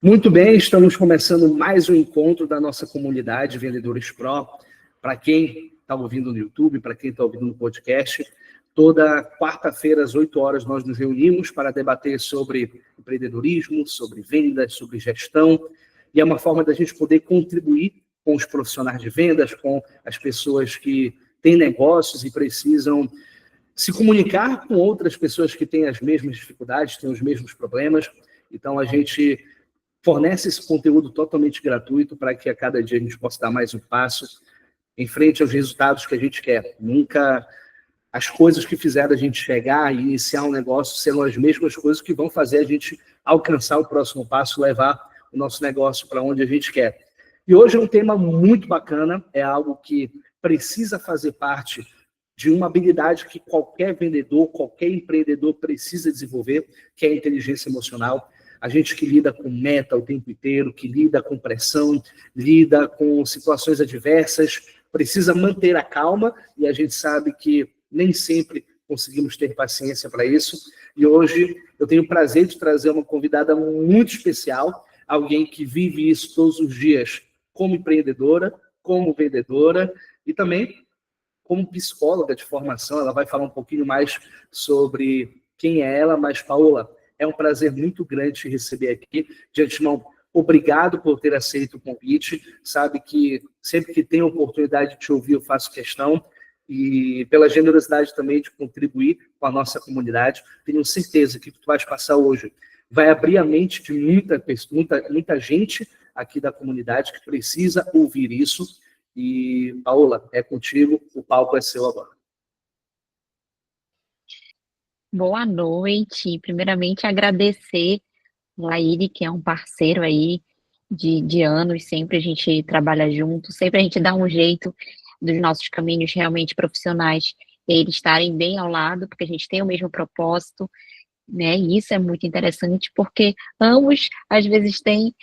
Muito bem, estamos começando mais um encontro da nossa comunidade Vendedores Pro. Para quem está ouvindo no YouTube, para quem está ouvindo no podcast, toda quarta-feira às 8 horas nós nos reunimos para debater sobre empreendedorismo, sobre vendas, sobre gestão, e é uma forma da gente poder contribuir com os profissionais de vendas, com as pessoas que têm negócios e precisam se comunicar com outras pessoas que têm as mesmas dificuldades, têm os mesmos problemas. Então, a gente fornece esse conteúdo totalmente gratuito para que a cada dia a gente possa dar mais um passo em frente aos resultados que a gente quer. Nunca as coisas que fizeram a gente chegar e iniciar um negócio serão as mesmas coisas que vão fazer a gente alcançar o próximo passo, levar o nosso negócio para onde a gente quer. E hoje é um tema muito bacana, é algo que precisa fazer parte de uma habilidade que qualquer vendedor, qualquer empreendedor precisa desenvolver, que é a inteligência emocional. A gente que lida com meta o tempo inteiro, que lida com pressão, lida com situações adversas, precisa manter a calma, e a gente sabe que nem sempre conseguimos ter paciência para isso. E hoje eu tenho o prazer de trazer uma convidada muito especial, alguém que vive isso todos os dias como empreendedora, como vendedora e também como psicóloga de formação. Ela vai falar um pouquinho mais sobre quem é ela, mas, Paola, é um prazer muito grande te receber aqui. De antemão, obrigado por ter aceito o convite. Sabe que sempre que tenho a oportunidade de te ouvir, eu faço questão. E pela generosidade também de contribuir com a nossa comunidade. Tenho certeza que o que tu vais passar hoje vai abrir a mente de muita gente aqui da comunidade que precisa ouvir isso. E, Paola, é contigo, o palco é seu agora. Boa noite. Primeiramente, agradecer o Laíri, que é um parceiro aí de anos, sempre a gente trabalha junto, sempre a gente dá um jeito dos nossos caminhos realmente profissionais, eles estarem bem ao lado, porque a gente tem o mesmo propósito, né? E isso é muito interessante, porque ambos, às vezes, têm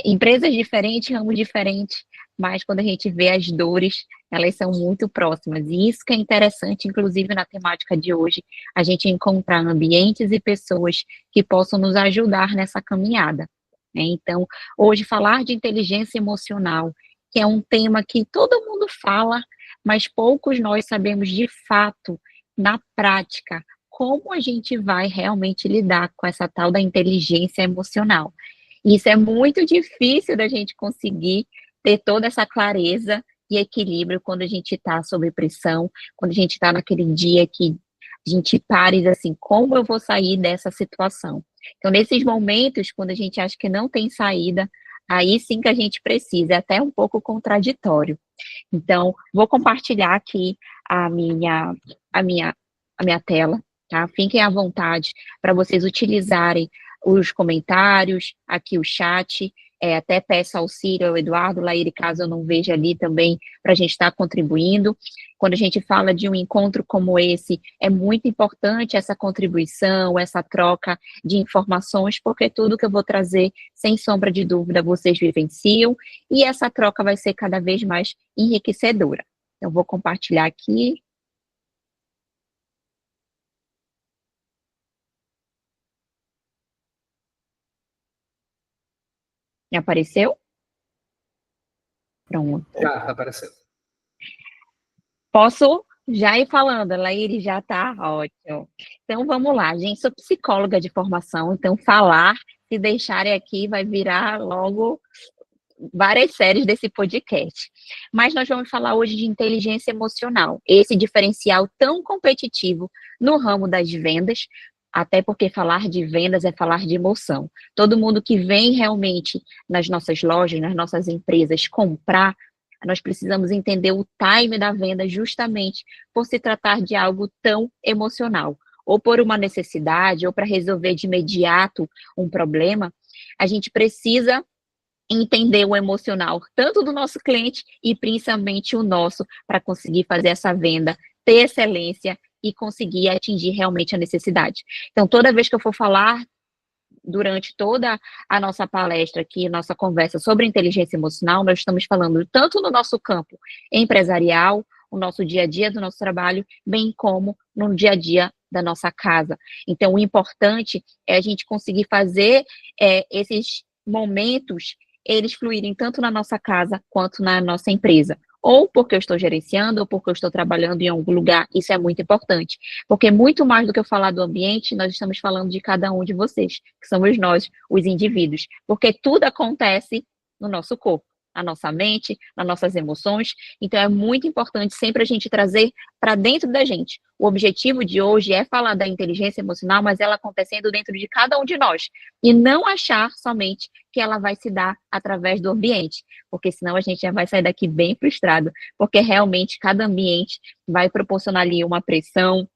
empresas diferentes, ramos diferentes, mas quando a gente vê as dores, elas são muito próximas. E isso que é interessante, inclusive na temática de hoje, a gente encontrar ambientes e pessoas que possam nos ajudar nessa caminhada, né? Então, hoje falar de inteligência emocional, que é um tema que todo mundo fala, mas poucos nós sabemos de fato, na prática, como a gente vai realmente lidar com essa tal da inteligência emocional. Isso é muito difícil da gente conseguir ter toda essa clareza e equilíbrio quando a gente está sob pressão, quando a gente está naquele dia que a gente para e diz assim, como eu vou sair dessa situação? Então, nesses momentos, quando a gente acha que não tem saída, aí sim que a gente precisa, é até um pouco contraditório. Então, vou compartilhar aqui a minha, a minha, a minha tela, tá? Fiquem à vontade para vocês utilizarem os comentários, aqui o chat, até peço auxílio ao Eduardo, Laíri, caso eu não veja ali também, para a gente estar contribuindo. Quando a gente fala de um encontro como esse, é muito importante essa contribuição, essa troca de informações, porque tudo que eu vou trazer, sem sombra de dúvida, vocês vivenciam, e essa troca vai ser cada vez mais enriquecedora. Então, vou compartilhar aqui. Apareceu? Pronto. Já está aparecendo. Posso já ir falando, Laíri, já está ótimo. Então, vamos lá, gente, sou psicóloga de formação, então falar, se deixarem aqui, vai virar logo várias séries desse podcast. Mas nós vamos falar hoje de inteligência emocional, esse diferencial tão competitivo no ramo das vendas, até porque falar de vendas é falar de emoção. Todo mundo que vem realmente nas nossas lojas, nas nossas empresas comprar, nós precisamos entender o time da venda justamente por se tratar de algo tão emocional. Ou por uma necessidade, ou para resolver de imediato um problema, a gente precisa entender o emocional, tanto do nosso cliente e principalmente o nosso, para conseguir fazer essa venda, ter excelência e conseguir atingir realmente a necessidade. Então, toda vez que eu for falar durante toda a nossa palestra aqui, nossa conversa sobre inteligência emocional, nós estamos falando tanto no nosso campo empresarial, o nosso dia a dia do nosso trabalho, bem como no dia a dia da nossa casa. Então, o importante é a gente conseguir fazer esses momentos eles fluírem tanto na nossa casa quanto na nossa empresa. Ou porque eu estou gerenciando, ou porque eu estou trabalhando em algum lugar. Isso é muito importante. Porque muito mais do que eu falar do ambiente, nós estamos falando de cada um de vocês, que somos nós, os indivíduos. Porque tudo acontece no nosso corpo, na nossa mente, nas nossas emoções. Então, é muito importante sempre a gente trazer para dentro da gente. O objetivo de hoje é falar da inteligência emocional, mas ela acontecendo dentro de cada um de nós. E não achar somente que ela vai se dar através do ambiente, porque senão a gente já vai sair daqui bem frustrado, porque realmente cada ambiente vai proporcionar ali uma pressão,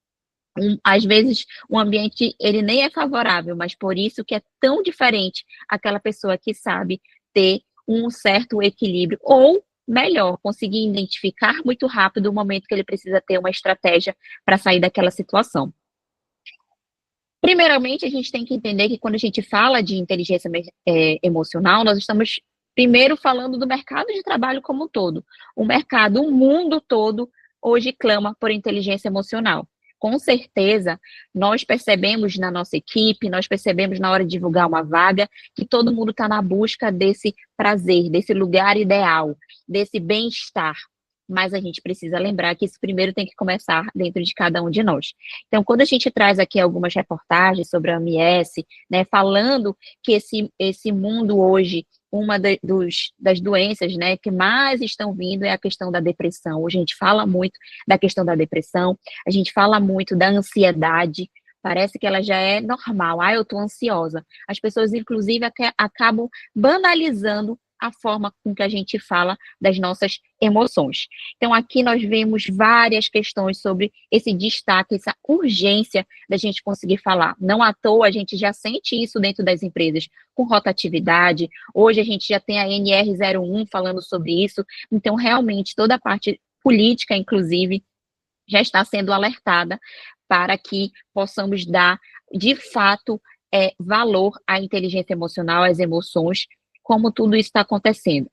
às vezes o ambiente ele nem é favorável, mas por isso que é tão diferente aquela pessoa que sabe ter um certo equilíbrio, ou melhor, conseguir identificar muito rápido o momento que ele precisa ter uma estratégia para sair daquela situação. Primeiramente, a gente tem que entender que quando a gente fala de inteligência emocional, nós estamos primeiro falando do mercado de trabalho como um todo. O mercado, o mundo todo, hoje clama por inteligência emocional. Com certeza, nós percebemos na nossa equipe, nós percebemos na hora de divulgar uma vaga, que todo mundo está na busca desse prazer, desse lugar ideal, desse bem-estar. Mas a gente precisa lembrar que isso primeiro tem que começar dentro de cada um de nós. Então, quando a gente traz aqui algumas reportagens sobre a OMS, né, falando que esse mundo hoje, uma das doenças, né, que mais estão vindo é a questão da depressão. Hoje a gente fala muito da questão da depressão, a gente fala muito da ansiedade, parece que ela já é normal. Eu estou ansiosa. As pessoas, inclusive, acabam banalizando a forma com que a gente fala das nossas emoções. Então, aqui nós vemos várias questões sobre esse destaque, essa urgência da gente conseguir falar. Não à toa, a gente já sente isso dentro das empresas, com rotatividade. Hoje a gente já tem a NR01 falando sobre isso. Então, realmente, toda a parte política, inclusive, já está sendo alertada para que possamos dar, de fato, valor à inteligência emocional, às emoções, como tudo isso está acontecendo.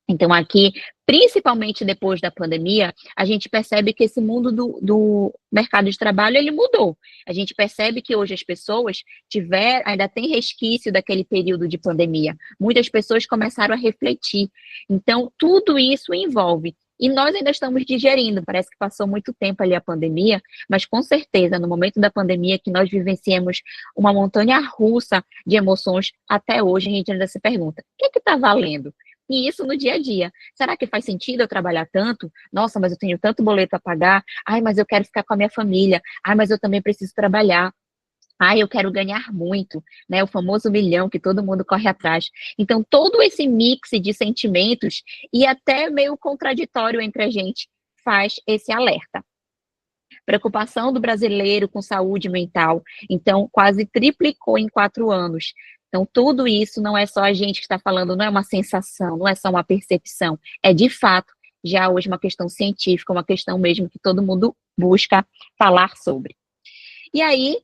Então, aqui, principalmente depois da pandemia, a gente percebe que esse mundo do mercado de trabalho, ele mudou. A gente percebe que hoje as pessoas ainda tem resquício daquele período de pandemia. Muitas pessoas começaram a refletir. Então, tudo isso envolve. E nós ainda estamos digerindo, parece que passou muito tempo ali a pandemia, mas com certeza, no momento da pandemia que nós vivenciamos uma montanha-russa de emoções, até hoje a gente ainda se pergunta, o que é que está valendo? E isso no dia a dia. Será que faz sentido eu trabalhar tanto? Nossa, mas eu tenho tanto boleto a pagar. Ai, mas eu quero ficar com a minha família. Ai, mas eu também preciso trabalhar. Ai, eu quero ganhar muito, né? O famoso milhão que todo mundo corre atrás. Então, todo esse mix de sentimentos e até meio contraditório entre a gente faz esse alerta. Preocupação do brasileiro com saúde mental, então, quase triplicou em 4 anos. Então, tudo isso não é só a gente que está falando, não é uma sensação, não é só uma percepção, é de fato já hoje uma questão científica, uma questão mesmo que todo mundo busca falar sobre. E aí,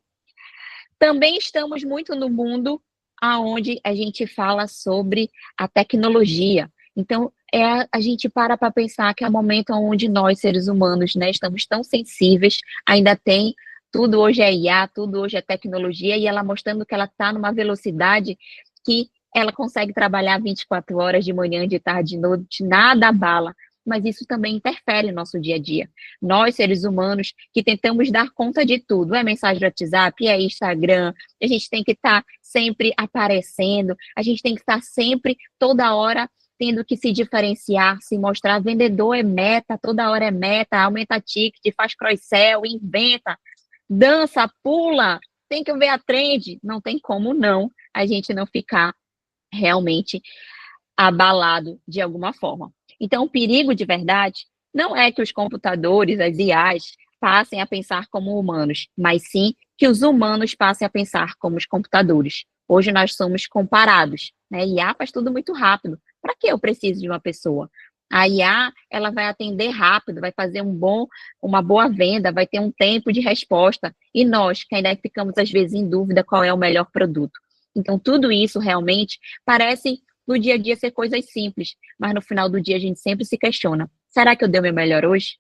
também estamos muito no mundo onde a gente fala sobre a tecnologia. Então, a gente para pensar que é um momento onde nós, seres humanos, né, estamos tão sensíveis, ainda tem, tudo hoje é IA, tudo hoje é tecnologia, e ela mostrando que ela está numa velocidade que ela consegue trabalhar 24 horas de manhã, de tarde, de noite, nada abala. Mas isso também interfere no nosso dia a dia. Nós, seres humanos, que tentamos dar conta de tudo, é mensagem do WhatsApp, é Instagram, a gente tem que estar sempre aparecendo, a gente tem que estar sempre, toda hora, tendo que se diferenciar, se mostrar. Vendedor é meta, toda hora é meta, aumenta ticket, faz cross-sell, inventa, dança, pula, tem que ver a trend. Não tem como não a gente não ficar realmente abalado de alguma forma. Então, o perigo de verdade não é que os computadores, as IAs, passem a pensar como humanos, mas sim que os humanos passem a pensar como os computadores. Hoje nós somos comparados, né? IA faz tudo muito rápido. Para que eu preciso de uma pessoa? A IA, ela vai atender rápido, vai fazer uma boa venda, vai ter um tempo de resposta. E nós, que ainda ficamos às vezes em dúvida qual é o melhor produto. Então, tudo isso realmente parece no dia a dia ser coisas simples, mas no final do dia a gente sempre se questiona, será que eu dei o meu melhor hoje?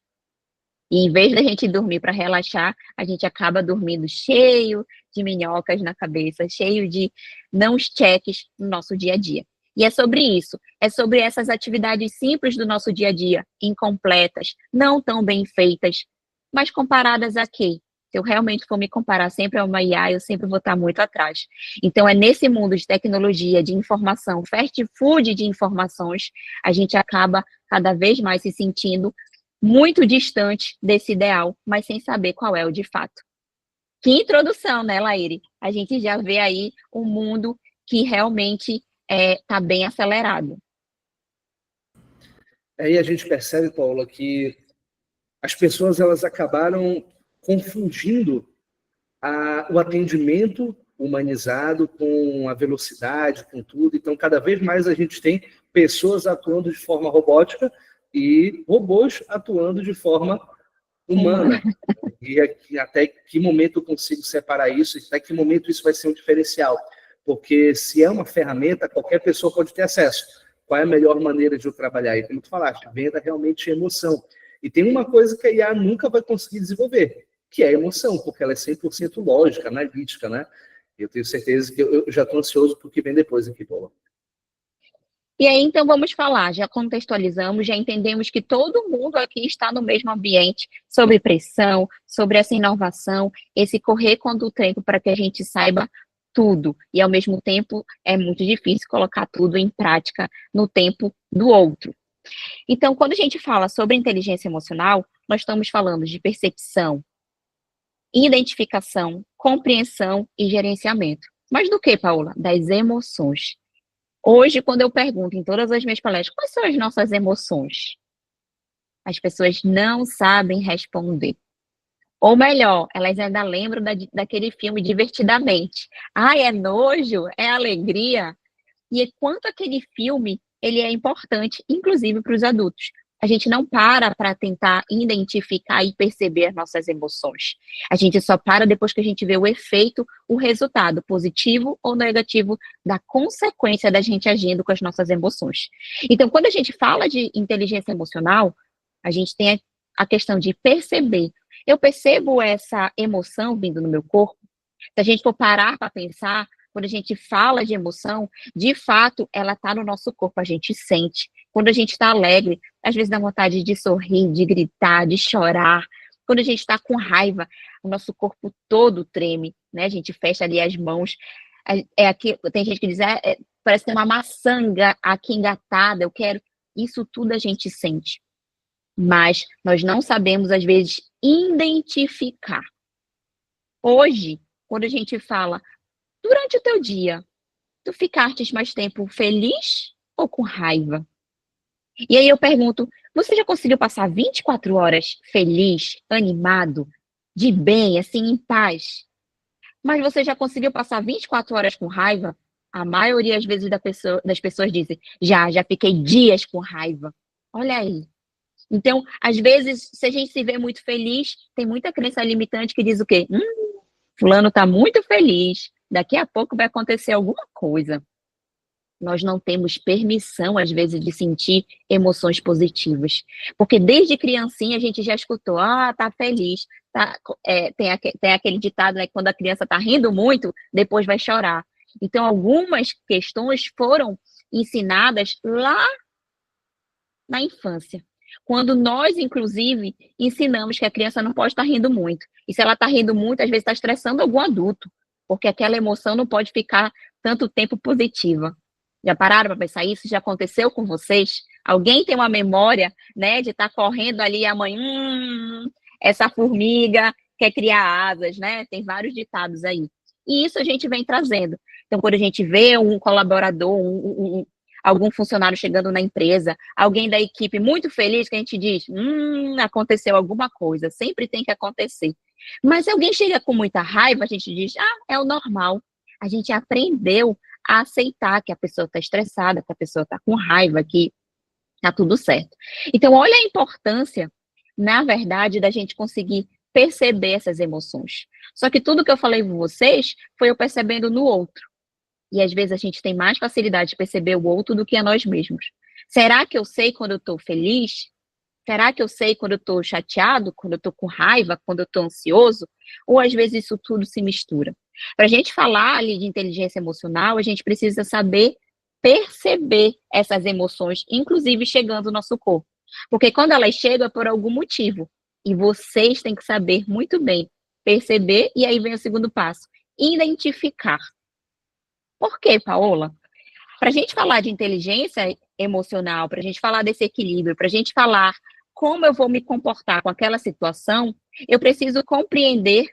E em vez da gente dormir para relaxar, a gente acaba dormindo cheio de minhocas na cabeça, cheio de não cheques no nosso dia a dia. E é sobre isso, é sobre essas atividades simples do nosso dia a dia, incompletas, não tão bem feitas, mas comparadas a quê? Se eu realmente for me comparar sempre a uma IA, eu sempre vou estar muito atrás. Então, é nesse mundo de tecnologia, de informação, fast food de informações, a gente acaba cada vez mais se sentindo muito distante desse ideal, mas sem saber qual é o de fato. Que introdução, né, Laíre? A gente já vê aí um mundo que realmente está bem acelerado. Aí a gente percebe, Paula, que as pessoas elas acabaram confundindo o atendimento humanizado com a velocidade, com tudo. Então, cada vez mais a gente tem pessoas atuando de forma robótica e robôs atuando de forma humana. E até que momento eu consigo separar isso? Até que momento isso vai ser um diferencial? Porque se é uma ferramenta, qualquer pessoa pode ter acesso. Qual é a melhor maneira de eu trabalhar? E como tu falaste, venda realmente emoção. E tem uma coisa que a IA nunca vai conseguir desenvolver, que é a emoção, porque ela é 100% lógica, analítica, né? Eu tenho certeza que eu já estou ansioso para o que vem depois aqui, Paula. E aí, então, vamos falar, já contextualizamos, já entendemos que todo mundo aqui está no mesmo ambiente, sobre pressão, sobre essa inovação, esse correr contra o tempo para que a gente saiba tudo. E, ao mesmo tempo, é muito difícil colocar tudo em prática no tempo do outro. Então, quando a gente fala sobre inteligência emocional, nós estamos falando de percepção, identificação, compreensão e gerenciamento. Mas do que, Paula? Das emoções. Hoje, quando eu pergunto em todas as minhas palestras, quais são as nossas emoções? As pessoas não sabem responder. Ou melhor, elas ainda lembram daquele filme Divertidamente. Ai, é nojo? É alegria? E quanto aquele filme, ele é importante, inclusive para os adultos. A gente não para tentar identificar e perceber as nossas emoções. A gente só para depois que a gente vê o efeito, o resultado, positivo ou negativo, da consequência da gente agindo com as nossas emoções. Então, quando a gente fala de inteligência emocional, a gente tem a questão de perceber. Eu percebo essa emoção vindo no meu corpo. Se a gente for parar para pensar, quando a gente fala de emoção, de fato, ela está no nosso corpo, a gente sente. Quando a gente está alegre, às vezes dá vontade de sorrir, de gritar, de chorar. Quando a gente está com raiva, o nosso corpo todo treme, né? A gente fecha ali as mãos. Tem gente que diz, parece ter uma maçanga aqui engatada, eu quero. Isso tudo a gente sente. Mas nós não sabemos, às vezes, identificar. Hoje, quando a gente fala, durante o teu dia, tu ficaste mais tempo feliz ou com raiva? E aí eu pergunto, você já conseguiu passar 24 horas feliz, animado, de bem, assim, em paz? Mas você já conseguiu passar 24 horas com raiva? A maioria, às vezes, das pessoas dizem, já fiquei dias com raiva. Olha aí. Então, às vezes, se a gente se vê muito feliz, tem muita crença limitante que diz o quê? Fulano está muito feliz, daqui a pouco vai acontecer alguma coisa. Nós não temos permissão, às vezes, de sentir emoções positivas. Porque desde criancinha a gente já escutou, tá feliz. Tem aquele ditado, né, que quando a criança está rindo muito, depois vai chorar. Então, algumas questões foram ensinadas lá na infância. Quando nós, inclusive, ensinamos que a criança não pode estar rindo muito. E se ela está rindo muito, às vezes está estressando algum adulto, porque aquela emoção não pode ficar tanto tempo positiva. Já pararam para pensar isso? Já aconteceu com vocês? Alguém tem uma memória, né, de estar correndo ali e a mãe, essa formiga quer criar asas, né? Tem vários ditados aí. E isso a gente vem trazendo. Então, quando a gente vê um colaborador, algum funcionário chegando na empresa, alguém da equipe muito feliz, que a gente diz, aconteceu alguma coisa, sempre tem que acontecer. Mas se alguém chega com muita raiva, a gente diz, é o normal. A gente aprendeu a aceitar que a pessoa está estressada, que a pessoa está com raiva, que está tudo certo. Então, olha a importância, na verdade, da gente conseguir perceber essas emoções. Só que tudo que eu falei com vocês foi eu percebendo no outro. E às vezes a gente tem mais facilidade de perceber o outro do que a nós mesmos. Será que eu sei quando eu estou feliz? Será que eu sei quando eu estou chateado, quando eu estou com raiva, quando eu estou ansioso? Ou às vezes isso tudo se mistura? Para a gente falar ali de inteligência emocional, a gente precisa saber perceber essas emoções, inclusive chegando no nosso corpo. Porque quando elas chegam é por algum motivo. E vocês têm que saber muito bem perceber, e aí vem o segundo passo, identificar. Por quê, Paola? Para a gente falar de inteligência emocional, para a gente falar desse equilíbrio, para a gente falar como eu vou me comportar com aquela situação, eu preciso compreender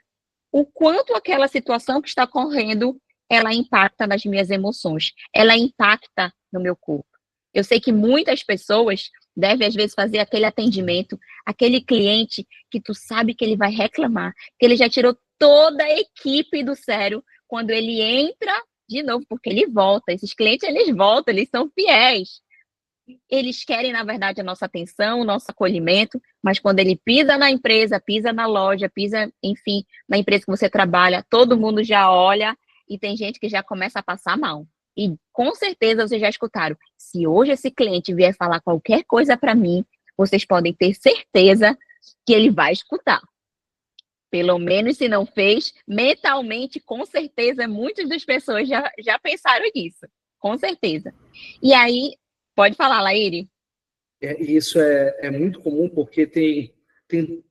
o quanto aquela situação que está ocorrendo, ela impacta nas minhas emoções, ela impacta no meu corpo. Eu sei que muitas pessoas devem, às vezes, fazer aquele atendimento, aquele cliente que tu sabe que ele vai reclamar, que ele já tirou toda a equipe do sério quando ele entra de novo, porque ele volta. Esses clientes, eles voltam, eles são fiéis. Eles querem, na verdade, a nossa atenção, o nosso acolhimento, mas quando ele pisa na empresa, pisa na loja, pisa, enfim, na empresa que você trabalha, todo mundo já olha e tem gente que já começa a passar mal. E com certeza vocês já escutaram. Se hoje esse cliente vier falar qualquer coisa para mim, vocês podem ter certeza que ele vai escutar. Pelo menos se não fez, mentalmente, com certeza, muitas das pessoas já pensaram nisso. Com certeza. E aí, pode falar, Laíri. Isso é muito comum porque tem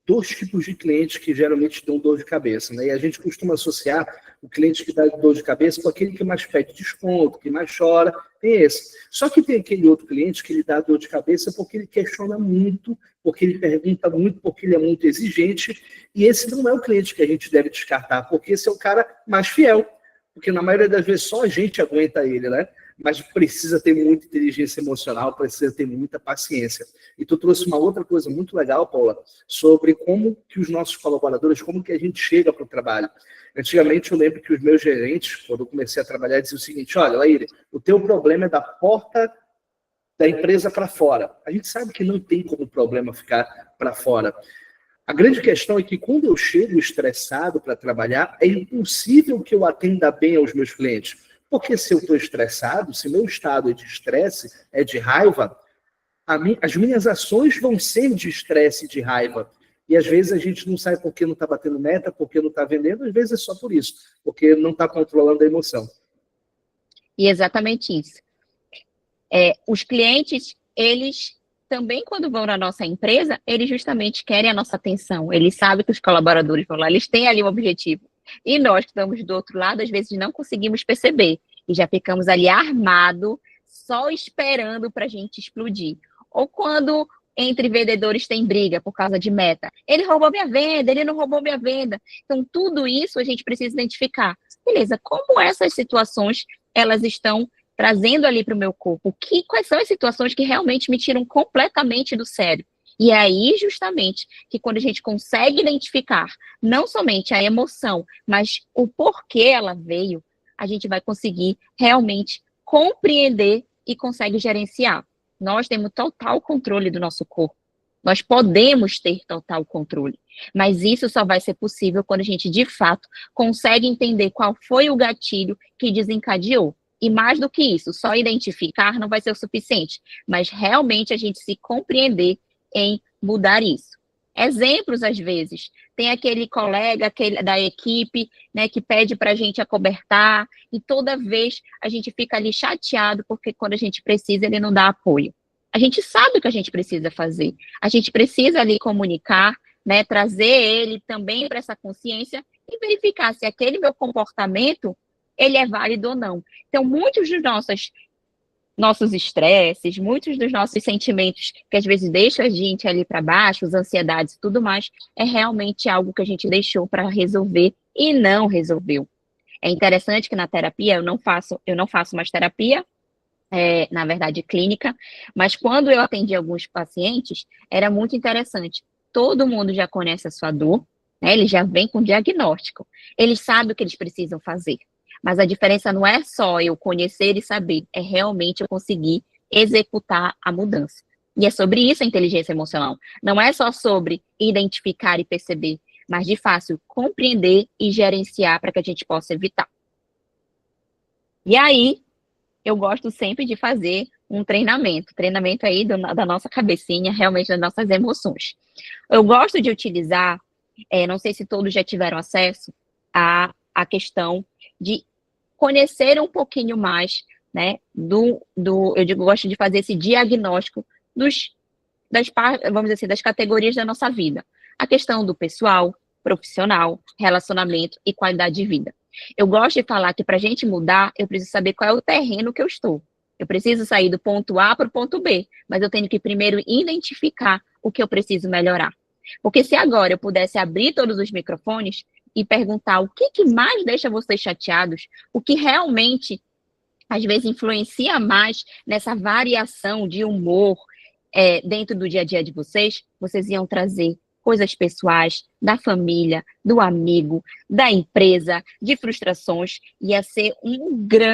dois tipos de clientes que geralmente dão dor de cabeça, né? E a gente costuma associar o cliente que dá dor de cabeça com aquele que mais pede desconto, que mais chora, tem esse. Só que tem aquele outro cliente que ele dá dor de cabeça porque ele questiona muito, porque ele pergunta muito, porque ele é muito exigente, e esse não é o cliente que a gente deve descartar, porque esse é o cara mais fiel, porque na maioria das vezes só a gente aguenta ele, né? Mas precisa ter muita inteligência emocional, precisa ter muita paciência. E tu trouxe uma outra coisa muito legal, Paula, sobre como que os nossos colaboradores, como que a gente chega para o trabalho. Antigamente eu lembro que os meus gerentes, quando eu comecei a trabalhar, diziam o seguinte: olha, Laíra, o teu problema é da porta da empresa para fora. A gente sabe que não tem como o problema ficar para fora. A grande questão é que quando eu chego estressado para trabalhar, é impossível que eu atenda bem aos meus clientes. Porque se eu estou estressado, se meu estado é de estresse, é de raiva, as minhas ações vão ser de estresse e de raiva. E às vezes a gente não sabe por que não está batendo meta, por que não está vendendo, às vezes é só por isso, porque não está controlando a emoção. E exatamente isso. Os clientes, eles também, quando vão na nossa empresa, eles justamente querem a nossa atenção. Eles sabem que os colaboradores vão lá, eles têm ali um objetivo. E nós que estamos do outro lado, às vezes não conseguimos perceber. E já ficamos ali armados, só esperando para a gente explodir. Ou quando entre vendedores tem briga por causa de meta. Ele roubou minha venda, ele não roubou minha venda. Então, tudo isso a gente precisa identificar. Beleza, como essas situações, elas estão trazendo ali para o meu corpo? Quais são as situações que realmente me tiram completamente do sério? E é aí, justamente, que quando a gente consegue identificar não somente a emoção, mas o porquê ela veio, a gente vai conseguir realmente compreender e consegue gerenciar. Nós temos total controle do nosso corpo. Nós podemos ter total controle. Mas isso só vai ser possível quando a gente, de fato, consegue entender qual foi o gatilho que desencadeou. E mais do que isso, só identificar não vai ser o suficiente, mas realmente a gente se compreender em mudar isso. Exemplos, às vezes, tem aquele colega da equipe, né, que pede para a gente acobertar, e toda vez a gente fica ali chateado, porque quando a gente precisa, ele não dá apoio. A gente sabe o que a gente precisa fazer, a gente precisa ali comunicar, né, trazer ele também para essa consciência e verificar se aquele meu comportamento, ele é válido ou não. Então, muitos dos nossos estresses, muitos dos nossos sentimentos que às vezes deixam a gente ali para baixo, as ansiedades e tudo mais, é realmente algo que a gente deixou para resolver e não resolveu. É interessante que na terapia, eu não faço mais terapia, na verdade clínica, mas quando eu atendi alguns pacientes, era muito interessante. Todo mundo já conhece a sua dor, né? Eles já vêm com diagnóstico, eles sabem o que eles precisam fazer. Mas a diferença não é só eu conhecer e saber, é realmente eu conseguir executar a mudança. E é sobre isso a inteligência emocional. Não é só sobre identificar e perceber, mas de fácil compreender e gerenciar para que a gente possa evitar. E aí, eu gosto sempre de fazer um treinamento aí da nossa cabecinha, realmente das nossas emoções. Eu gosto de utilizar, não sei se todos já tiveram acesso, a a questão de conhecer um pouquinho mais, né, gosto de fazer esse diagnóstico vamos dizer assim, das categorias da nossa vida. A questão do pessoal, profissional, relacionamento e qualidade de vida. Eu gosto de falar que para a gente mudar, eu preciso saber qual é o terreno que eu estou. Eu preciso sair do ponto A para o ponto B, mas eu tenho que primeiro identificar o que eu preciso melhorar. Porque se agora eu pudesse abrir todos os microfones e perguntar o que mais deixa vocês chateados, o que realmente, às vezes, influencia mais nessa variação de humor dentro do dia a dia de vocês, vocês iam trazer coisas pessoais, da família, do amigo, da empresa, de frustrações, ia ser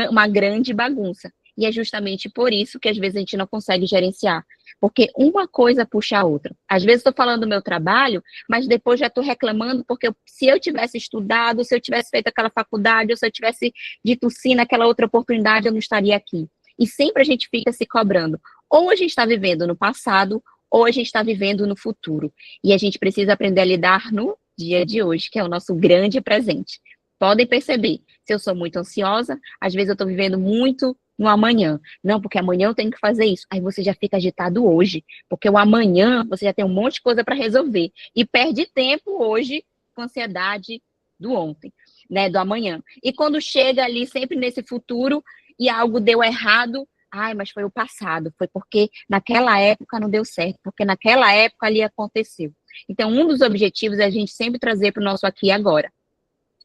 uma grande bagunça. E é justamente por isso que às vezes a gente não consegue gerenciar, porque uma coisa puxa a outra. Às vezes estou falando do meu trabalho, mas depois já estou reclamando porque se eu tivesse estudado, se eu tivesse feito aquela faculdade, ou se eu tivesse dito sim naquela outra oportunidade, eu não estaria aqui. E sempre a gente fica se cobrando. Ou a gente está vivendo no passado, ou a gente está vivendo no futuro. E a gente precisa aprender a lidar no dia de hoje, que é o nosso grande presente. Podem perceber, se eu sou muito ansiosa, às vezes eu estou vivendo muito no amanhã. Não, porque amanhã eu tenho que fazer isso. Aí você já fica agitado hoje, porque o amanhã você já tem um monte de coisa para resolver. E perde tempo hoje com ansiedade do ontem, né, do amanhã. E quando chega ali sempre nesse futuro e algo deu errado, ai, mas foi o passado, foi porque naquela época não deu certo, porque naquela época ali aconteceu. Então, um dos objetivos é a gente sempre trazer para o nosso aqui e agora.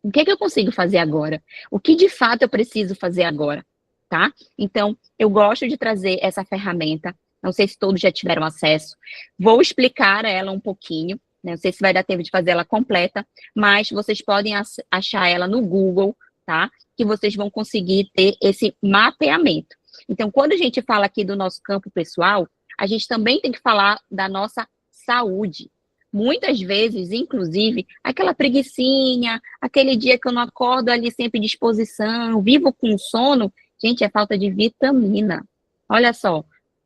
O que eu consigo fazer agora? O que de fato eu preciso fazer agora? Tá? Então, eu gosto de trazer essa ferramenta. Não sei se todos já tiveram acesso. Vou explicar ela um pouquinho. Né? Não sei se vai dar tempo de fazer ela completa, mas vocês podem achar ela no Google, tá? Que vocês vão conseguir ter esse mapeamento. Então, quando a gente fala aqui do nosso campo pessoal, a gente também tem que falar da nossa saúde. Muitas vezes, inclusive, aquela preguicinha, aquele dia que eu não acordo ali sempre à disposição, vivo com sono, gente, é falta de vitamina. Olha só,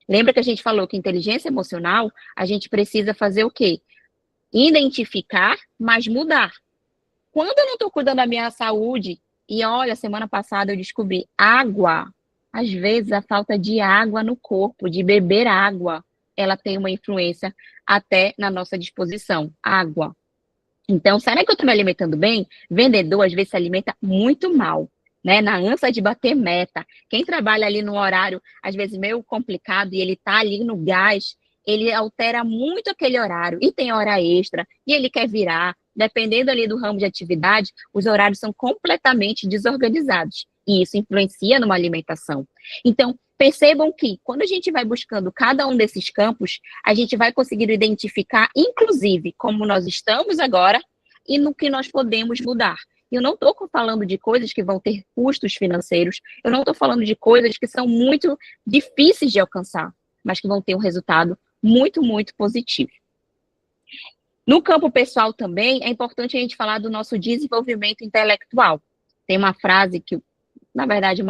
lembra que a gente falou que inteligência emocional, a gente precisa fazer o quê? Identificar, mas mudar. Quando eu não estou cuidando da minha saúde, e olha, semana passada eu descobri água. Às vezes, a falta de água no corpo, de beber água, ela tem uma influência até na nossa disposição. Água. Então, será que eu estou me alimentando bem? Vendedor, às vezes, se alimenta muito mal, né? Na ânsia de bater meta. Quem trabalha ali no horário, às vezes, meio complicado, e ele está ali no gás, ele altera muito aquele horário, e tem hora extra, e ele quer virar. Dependendo ali do ramo de atividade, os horários são completamente desorganizados. E isso influencia numa alimentação. Então, percebam que, quando a gente vai buscando cada um desses campos, a gente vai conseguir identificar, inclusive, como nós estamos agora e no que nós podemos mudar. Eu não estou falando de coisas que vão ter custos financeiros, eu não estou falando de coisas que são muito difíceis de alcançar, mas que vão ter um resultado muito, muito positivo. No campo pessoal também, é importante a gente falar do nosso desenvolvimento intelectual. Tem uma frase que, na verdade,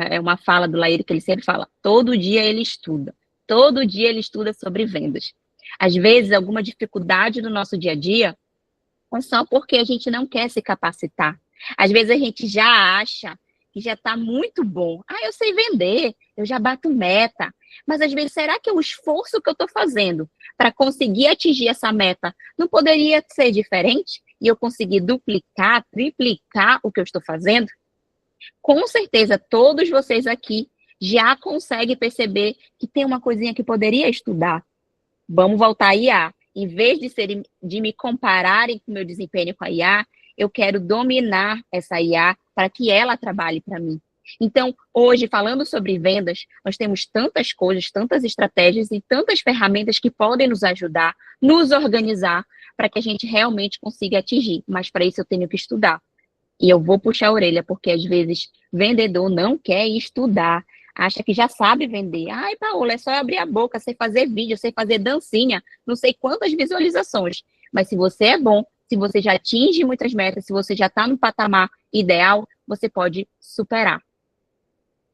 é uma fala do Laíri que ele sempre fala, todo dia ele estuda sobre vendas. Às vezes, alguma dificuldade no nosso dia a dia é só porque a gente não quer se capacitar. Às vezes a gente já acha que já está muito bom. Ah, eu sei vender, eu já bato meta. Mas às vezes, será que o esforço que eu estou fazendo para conseguir atingir essa meta não poderia ser diferente? E eu conseguir duplicar, triplicar o que eu estou fazendo? Com certeza, todos vocês aqui já conseguem perceber que tem uma coisinha que poderia estudar. Vamos voltar à IA. Em vez de me compararem com o meu desempenho com a IA, eu quero dominar essa IA para que ela trabalhe para mim. Então, hoje, falando sobre vendas, nós temos tantas coisas, tantas estratégias e tantas ferramentas que podem nos ajudar, nos organizar, para que a gente realmente consiga atingir. Mas para isso eu tenho que estudar. E eu vou puxar a orelha, porque às vezes vendedor não quer estudar, acha que já sabe vender. Ai, Paola, é só abrir a boca, sei fazer vídeo, sei fazer dancinha, não sei quantas visualizações. Mas se você é bom, se você já atinge muitas metas, se você já está no patamar ideal, você pode superar.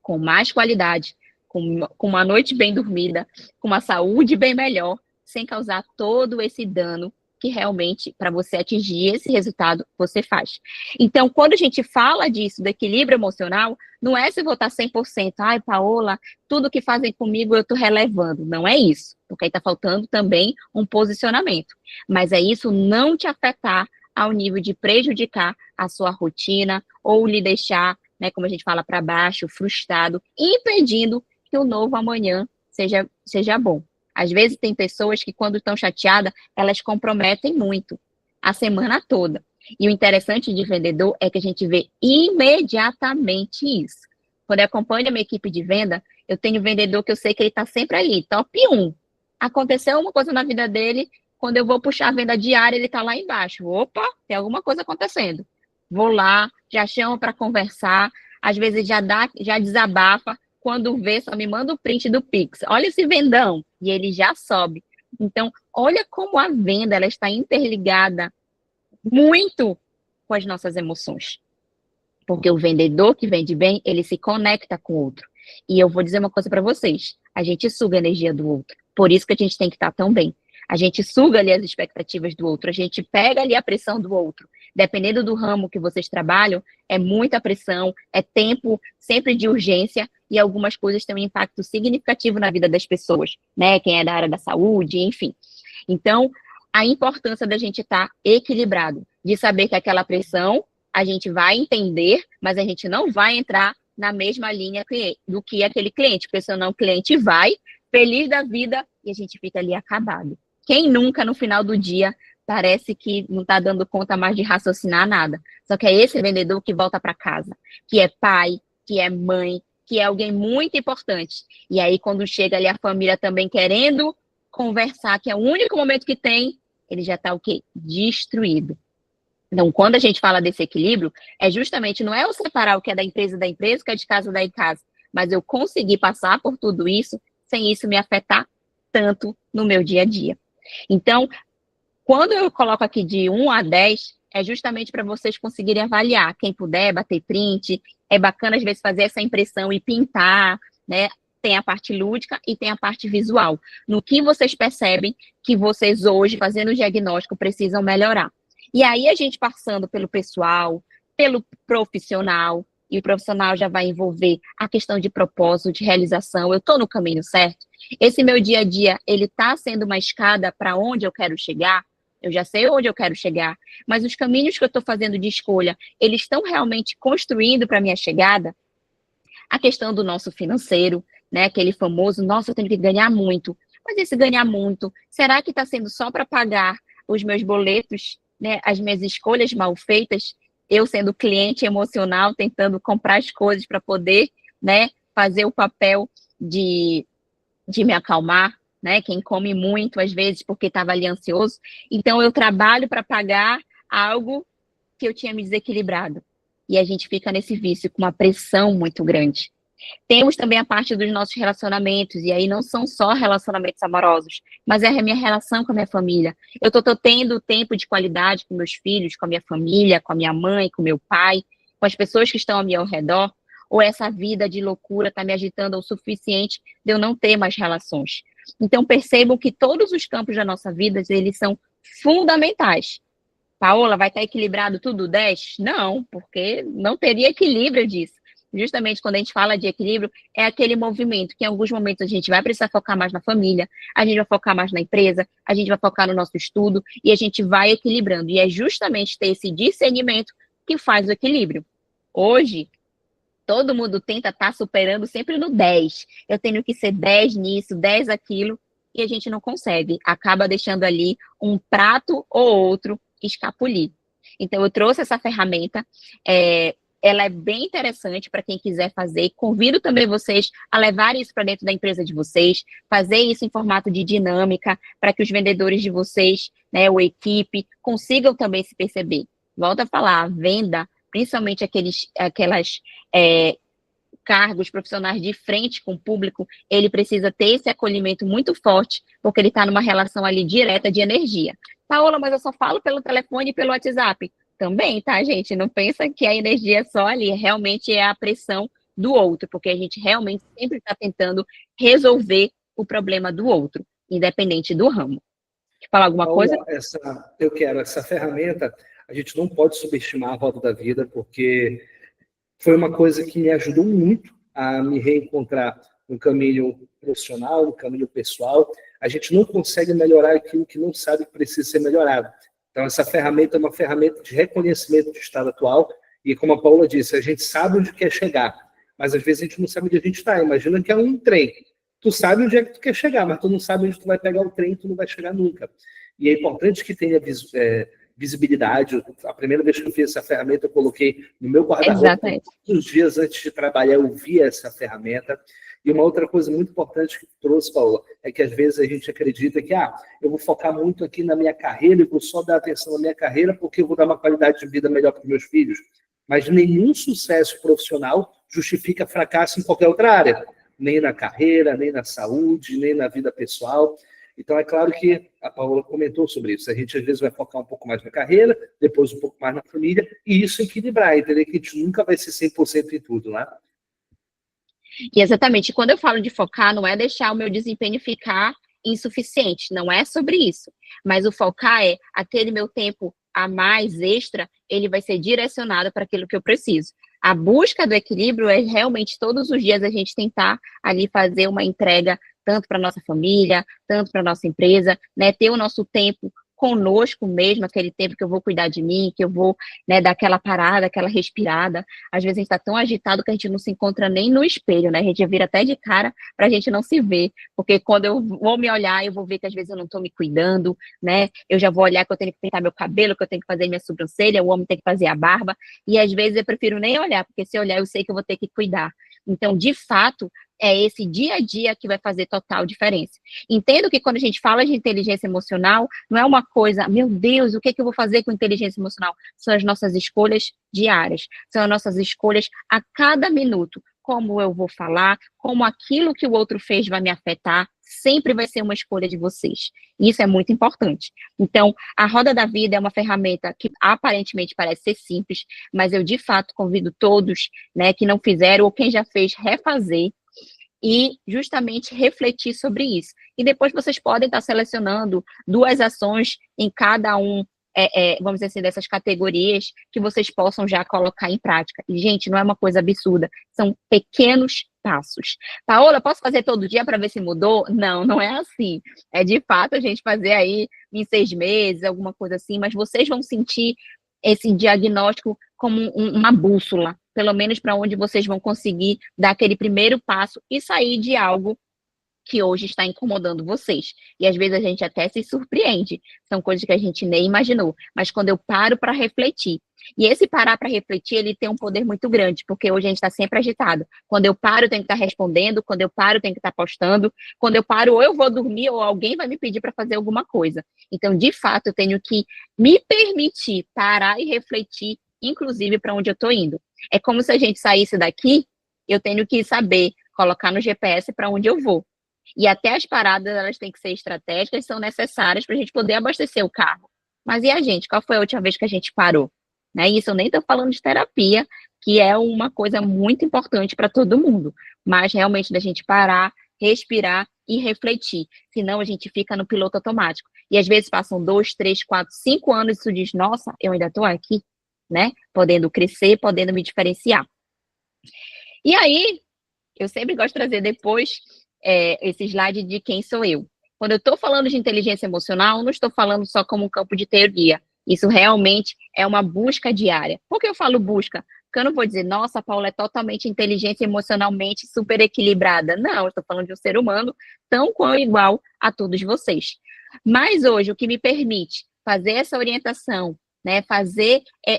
Com mais qualidade, com uma noite bem dormida, com uma saúde bem melhor, sem causar todo esse dano que realmente, para você atingir esse resultado, você faz. Então, quando a gente fala disso, do equilíbrio emocional, não é se eu vou estar 100%, ai, Paola, tudo que fazem comigo eu estou relevando. Não é isso, porque aí está faltando também um posicionamento. Mas é isso não te afetar ao nível de prejudicar a sua rotina ou lhe deixar, né, como a gente fala, para baixo, frustrado, impedindo que o novo amanhã seja bom. Às vezes tem pessoas que, quando estão chateadas, elas comprometem muito a semana toda. E o interessante de vendedor é que a gente vê imediatamente isso. Quando eu acompanho a minha equipe de venda, eu tenho vendedor que eu sei que ele está sempre ali, top 1. Aconteceu uma coisa na vida dele, quando eu vou puxar a venda diária, ele está lá embaixo. Opa, tem alguma coisa acontecendo. Vou lá, já chamo para conversar, às vezes já desabafa, quando vê, só me manda o print do Pix. Olha esse vendão. E ele já sobe. Então, olha como a venda ela está interligada muito com as nossas emoções. Porque o vendedor que vende bem, ele se conecta com o outro. E eu vou dizer uma coisa para vocês. A gente suga a energia do outro. Por isso que a gente tem que estar tão bem. A gente suga ali as expectativas do outro. A gente pega ali a pressão do outro. Dependendo do ramo que vocês trabalham, é muita pressão, é tempo sempre de urgência e algumas coisas têm um impacto significativo na vida das pessoas, né? Quem é da área da saúde, enfim. Então, a importância da gente estar equilibrado, de saber que aquela pressão a gente vai entender, mas a gente não vai entrar na mesma linha do que aquele cliente, porque senão o cliente vai, feliz da vida, e a gente fica ali acabado. Quem nunca, no final do dia, parece que não está dando conta mais de raciocinar nada. Só que é esse vendedor que volta para casa, que é pai, que é mãe, que é alguém muito importante. E aí, quando chega ali a família também querendo conversar, que é o único momento que tem, ele já está o quê? Destruído. Então, quando a gente fala desse equilíbrio, é justamente, não é eu separar o que é da empresa, o que é de casa da casa, mas eu conseguir passar por tudo isso, sem isso me afetar tanto no meu dia a dia. Então, quando eu coloco aqui de 1 a 10, é justamente para vocês conseguirem avaliar. Quem puder, bater print. É bacana, às vezes, fazer essa impressão e pintar, né? Tem a parte lúdica e tem a parte visual. No que vocês percebem que vocês hoje, fazendo o diagnóstico, precisam melhorar. E aí, a gente passando pelo pessoal, pelo profissional, e o profissional já vai envolver a questão de propósito, de realização. Eu estou no caminho certo? Esse meu dia a dia, ele está sendo uma escada para onde eu quero chegar? Eu já sei onde eu quero chegar, mas os caminhos que eu estou fazendo de escolha, eles estão realmente construindo para a minha chegada? A questão do nosso financeiro, né? Aquele famoso, nossa, eu tenho que ganhar muito. Mas esse ganhar muito, será que está sendo só para pagar os meus boletos, né? As minhas escolhas mal feitas? Eu sendo cliente emocional, tentando comprar as coisas para poder, né? Fazer o papel de me acalmar, né? Quem come muito, às vezes, porque estava ali ansioso. Então, eu trabalho para pagar algo que eu tinha me desequilibrado. E a gente fica nesse vício com uma pressão muito grande. Temos também a parte dos nossos relacionamentos, e aí não são só relacionamentos amorosos, mas é a minha relação com a minha família. Eu estou tendo tempo de qualidade com meus filhos, com a minha família, com a minha mãe, com meu pai, com as pessoas que estão ao meu redor, ou essa vida de loucura está me agitando o suficiente de eu não ter mais relações. Então, percebam que todos os campos da nossa vida, eles são fundamentais. Paola, vai estar equilibrado tudo 10? Não, porque não teria equilíbrio disso. Justamente quando a gente fala de equilíbrio, é aquele movimento que em alguns momentos a gente vai precisar focar mais na família, a gente vai focar mais na empresa, a gente vai focar no nosso estudo e a gente vai equilibrando. E é justamente ter esse discernimento que faz o equilíbrio. Hoje, todo mundo tenta estar superando sempre no 10. Eu tenho que ser 10 nisso, 10 aquilo, e a gente não consegue. Acaba deixando ali um prato ou outro escapulir. Então, eu trouxe essa ferramenta, ela é bem interessante para quem quiser fazer. Convido também vocês a levarem isso para dentro da empresa de vocês, fazer isso em formato de dinâmica, para que os vendedores de vocês, né, ou equipe, consigam também se perceber. Volto a falar, a venda, principalmente aquelas cargos profissionais de frente com o público, ele precisa ter esse acolhimento muito forte, porque ele está numa relação ali direta de energia. Paola, mas eu só falo pelo telefone e pelo WhatsApp. Também, tá, gente? Não pensa que a energia é só ali, realmente é a pressão do outro, porque a gente realmente sempre está tentando resolver o problema do outro, independente do ramo. Quer falar alguma coisa? Paula, essa ferramenta, a gente não pode subestimar a Roda da Vida, porque foi uma coisa que me ajudou muito a me reencontrar no caminho profissional, no caminho pessoal. A gente não consegue melhorar aquilo que não sabe que precisa ser melhorado. Então, essa ferramenta é uma ferramenta de reconhecimento do estado atual, e como a Paula disse, a gente sabe onde quer chegar, mas às vezes a gente não sabe onde a gente está. Imagina que é um trem. Tu sabe onde é que tu quer chegar, mas tu não sabe onde tu vai pegar o trem, tu não vai chegar nunca. E é importante que tenha visibilidade. A primeira vez que eu fiz essa ferramenta, eu coloquei no meu guarda-roupa. Todos os dias antes de trabalhar, eu via essa ferramenta. E uma outra coisa muito importante que trouxe, Paula, é que às vezes a gente acredita que eu vou focar muito aqui na minha carreira, eu vou só dar atenção na minha carreira porque eu vou dar uma qualidade de vida melhor para os meus filhos. Mas nenhum sucesso profissional justifica fracasso em qualquer outra área. Nem na carreira, nem na saúde, nem na vida pessoal. Então, é claro que a Paula comentou sobre isso. A gente, às vezes, vai focar um pouco mais na carreira, depois um pouco mais na família, e isso equilibrar, entender que a gente nunca vai ser 100% em tudo, né? E exatamente, quando eu falo de focar, não é deixar o meu desempenho ficar insuficiente, não é sobre isso. Mas o focar é aquele meu tempo a mais extra, ele vai ser direcionado para aquilo que eu preciso. A busca do equilíbrio é realmente todos os dias a gente tentar ali fazer uma entrega tanto para nossa família, tanto para nossa empresa, né, ter o nosso tempo conosco mesmo, aquele tempo que eu vou cuidar de mim, que eu vou, né, dar aquela parada, aquela respirada. Às vezes a gente está tão agitado que a gente não se encontra nem no espelho, né? A gente vira até de cara para a gente não se ver, porque quando eu vou me olhar, eu vou ver que às vezes eu não estou me cuidando, né? Eu já vou olhar que eu tenho que pintar meu cabelo, que eu tenho que fazer minha sobrancelha, o homem tem que fazer a barba, e às vezes eu prefiro nem olhar, porque se eu olhar eu sei que eu vou ter que cuidar. Então, de fato, é esse dia a dia que vai fazer total diferença. Entendo que quando a gente fala de inteligência emocional, não é uma coisa, meu Deus, o que é que eu vou fazer com inteligência emocional? São as nossas escolhas diárias, são as nossas escolhas a cada minuto. Como eu vou falar, como aquilo que o outro fez vai me afetar, sempre vai ser uma escolha de vocês. Isso é muito importante. Então, a Roda da Vida é uma ferramenta que aparentemente parece ser simples, mas eu de fato convido todos, né, que não fizeram ou quem já fez, refazer e justamente refletir sobre isso. E depois vocês podem estar selecionando 2 ações em cada vamos dizer assim, dessas categorias que vocês possam já colocar em prática. E, gente, não é uma coisa absurda, são pequenos passos. Paola, posso fazer todo dia para ver se mudou? Não, não é assim. É de fato a gente fazer aí em 6 meses, alguma coisa assim, mas vocês vão sentir esse diagnóstico como uma bússola, pelo menos para onde vocês vão conseguir dar aquele primeiro passo e sair de algo que hoje está incomodando vocês. E às vezes a gente até se surpreende, são coisas que a gente nem imaginou, mas quando eu paro para refletir, e esse parar para refletir, ele tem um poder muito grande, porque hoje a gente está sempre agitado. Quando eu paro, eu tenho que estar respondendo, quando eu paro, eu tenho que estar postando, quando eu paro, ou eu vou dormir, ou alguém vai me pedir para fazer alguma coisa. Então, de fato, eu tenho que me permitir parar e refletir, inclusive para onde eu estou indo. É como se a gente saísse daqui, eu tenho que saber colocar no GPS para onde eu vou. E até as paradas, elas têm que ser estratégicas, são necessárias para a gente poder abastecer o carro. Mas e a gente? Qual foi a última vez que a gente parou? Né? Isso eu nem estou falando de terapia, que é uma coisa muito importante para todo mundo. Mas realmente da gente parar, respirar e refletir. Senão a gente fica no piloto automático. E às vezes passam 2, 3, 4, 5 anos e tu diz, nossa, eu ainda estou aqui, né? Podendo crescer, podendo me diferenciar. E aí, eu sempre gosto de trazer depois esse slide de quem sou eu. Quando eu estou falando de inteligência emocional, não estou falando só como um campo de teoria. Isso realmente é uma busca diária. Por que eu falo busca? Porque eu não vou dizer, nossa, a Paula é totalmente inteligente emocionalmente, super equilibrada. Não, eu estou falando de um ser humano tão igual a todos vocês. Mas hoje, o que me permite fazer essa orientação, né,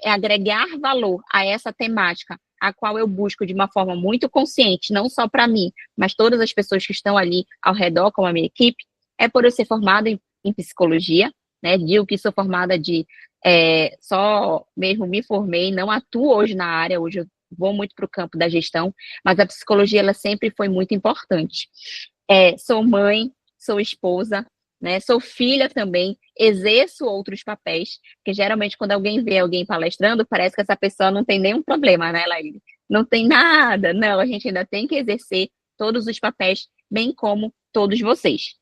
agregar valor a essa temática, a qual eu busco de uma forma muito consciente, não só para mim, mas todas as pessoas que estão ali ao redor, como a minha equipe, é por eu ser formada em psicologia, né? Digo que sou formada só mesmo me formei, não atuo hoje na área, hoje eu vou muito para o campo da gestão, mas a psicologia ela sempre foi muito importante. Sou mãe, sou esposa, né? Sou filha também, exerço outros papéis, porque geralmente quando alguém vê alguém palestrando, parece que essa pessoa não tem nenhum problema, né, Laíde? Não tem nada, não, a gente ainda tem que exercer todos os papéis, bem como todos vocês.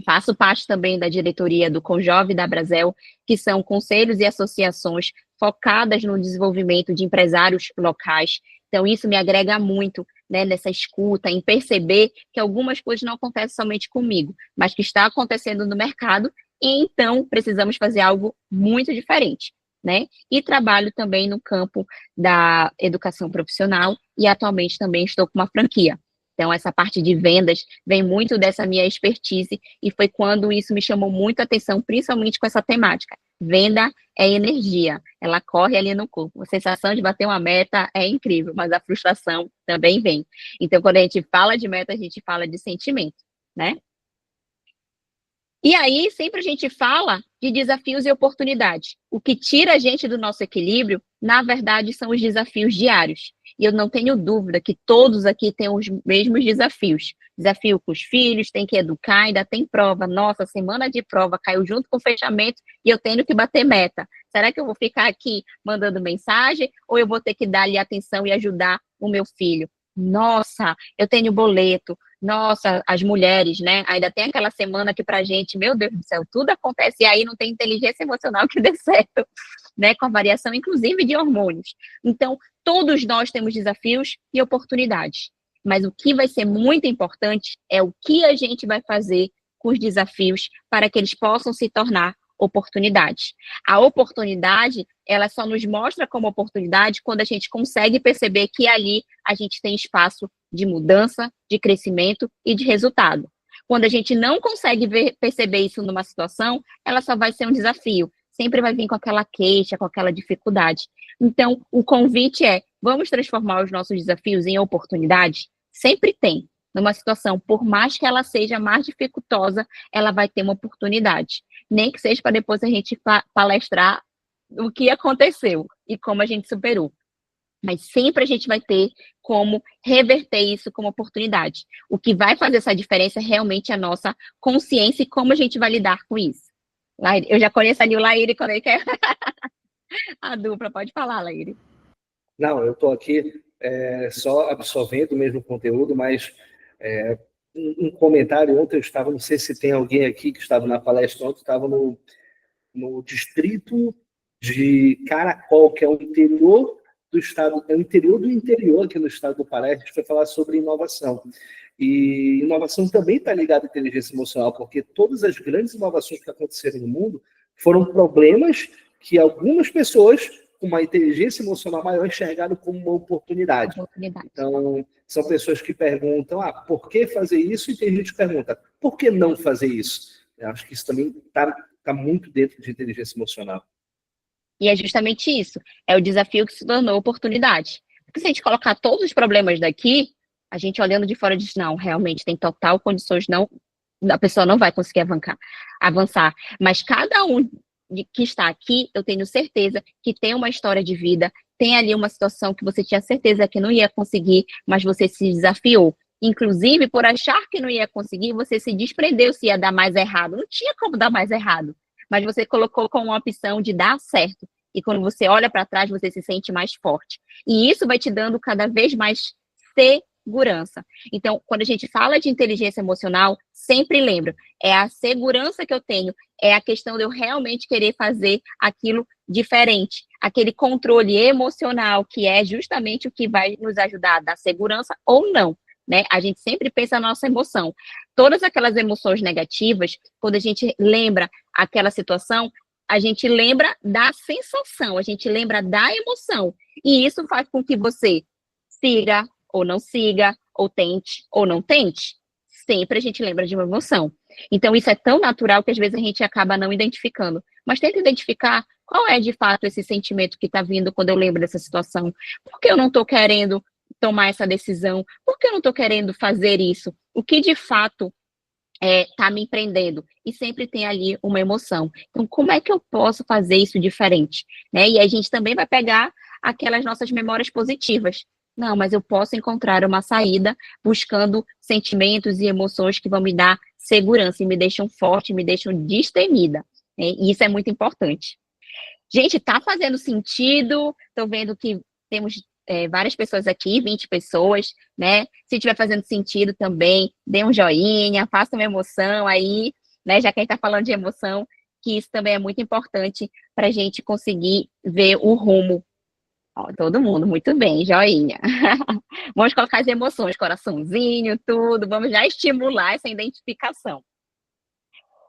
Faço parte também da diretoria do Conjove da Brasel, que são conselhos e associações focadas no desenvolvimento de empresários locais. Então, isso me agrega muito, né, nessa escuta, em perceber que algumas coisas não acontecem somente comigo, mas que está acontecendo no mercado, e então precisamos fazer algo muito diferente, né? E trabalho também no campo da educação profissional, e atualmente também estou com uma franquia. Então, essa parte de vendas vem muito dessa minha expertise, e foi quando isso me chamou muito a atenção, principalmente com essa temática. Venda é energia, ela corre ali no corpo. A sensação de bater uma meta é incrível, mas a frustração também vem. Então, quando a gente fala de meta, a gente fala de sentimento, né? E aí, sempre a gente fala de desafios e oportunidades. O que tira a gente do nosso equilíbrio, na verdade, são os desafios diários. E eu não tenho dúvida que todos aqui têm os mesmos desafios. Desafio com os filhos, tem que educar, ainda tem prova. Nossa, semana de prova caiu junto com o fechamento e eu tenho que bater meta. Será que eu vou ficar aqui mandando mensagem ou eu vou ter que dar-lhe atenção e ajudar o meu filho? Nossa, eu tenho boleto. Nossa, as mulheres, né? Ainda tem aquela semana que pra gente, meu Deus do céu, tudo acontece e aí não tem inteligência emocional que dê certo, né? Com a variação, inclusive, de hormônios. Então, todos nós temos desafios e oportunidades. Mas o que vai ser muito importante é o que a gente vai fazer com os desafios para que eles possam se tornar oportunidades. A oportunidade, ela só nos mostra como oportunidade quando a gente consegue perceber que ali a gente tem espaço de mudança, de crescimento e de resultado. Quando a gente não consegue perceber isso numa situação, ela só vai ser um desafio. Sempre vai vir com aquela queixa, com aquela dificuldade. Então, o convite é, vamos transformar os nossos desafios em oportunidades? Sempre tem. Numa situação, por mais que ela seja mais dificultosa, ela vai ter uma oportunidade. Nem que seja para depois a gente palestrar o que aconteceu e como a gente superou. Mas sempre a gente vai ter como reverter isso como oportunidade. O que vai fazer essa diferença é realmente a nossa consciência e como a gente vai lidar com isso. Laíri, eu já conheço ali o Laíri quando ele quer a dupla. Pode falar, Laíri. Não, eu estou aqui só absorvendo o mesmo conteúdo, mas um comentário. Ontem eu estava, não sei se tem alguém aqui que estava na palestra, ontem estava no distrito de Caracol, que é o interior do estado, é o interior do interior aqui no estado do Pará. A gente foi falar sobre inovação. E inovação também está ligada à inteligência emocional, porque todas as grandes inovações que aconteceram no mundo foram problemas que algumas pessoas com uma inteligência emocional maior enxergaram como uma oportunidade. Então, são pessoas que perguntam, por que fazer isso? E tem gente que pergunta, por que não fazer isso? Eu acho que isso também está muito dentro de inteligência emocional. E é justamente isso, é o desafio que se tornou oportunidade. Porque se a gente colocar todos os problemas daqui, a gente olhando de fora diz, não, realmente tem total condições, não, a pessoa não vai conseguir avançar. Mas cada um que está aqui, eu tenho certeza que tem uma história de vida, tem ali uma situação que você tinha certeza que não ia conseguir, mas você se desafiou. Inclusive, por achar que não ia conseguir, você se desprendeu se ia dar mais errado. Não tinha como dar mais errado. Mas você colocou como uma opção de dar certo. E quando você olha para trás, você se sente mais forte. E isso vai te dando cada vez mais segurança. Então, quando a gente fala de inteligência emocional, sempre lembra, é a segurança que eu tenho, é a questão de eu realmente querer fazer aquilo diferente, aquele controle emocional, que é justamente o que vai nos ajudar a dar segurança ou não. Né? A gente sempre pensa na nossa emoção. Todas aquelas emoções negativas, quando a gente lembra aquela situação, a gente lembra da sensação, a gente lembra da emoção. E isso faz com que você siga ou não siga, ou tente ou não tente. Sempre a gente lembra de uma emoção. Então, isso é tão natural que às vezes a gente acaba não identificando. Mas tenta identificar qual é de fato esse sentimento que está vindo quando eu lembro dessa situação. Por que eu não estou querendo tomar essa decisão? Por que eu não estou querendo fazer isso? O que de fato está me empreendendo? E sempre tem ali uma emoção. Então, como é que eu posso fazer isso diferente? Né? E a gente também vai pegar aquelas nossas memórias positivas. Não, mas eu posso encontrar uma saída buscando sentimentos e emoções que vão me dar segurança e me deixam forte, me deixam destemida. Né? E isso é muito importante. Gente, tá fazendo sentido? Estou vendo que temos várias pessoas aqui, 20 pessoas, né? Se estiver fazendo sentido também, dê um joinha, faça uma emoção aí. né? Já que a gente está falando de emoção, que isso também é muito importante para a gente conseguir ver o rumo. Ó, todo mundo, muito bem, joinha. Vamos colocar as emoções, coraçãozinho, tudo, vamos já estimular essa identificação.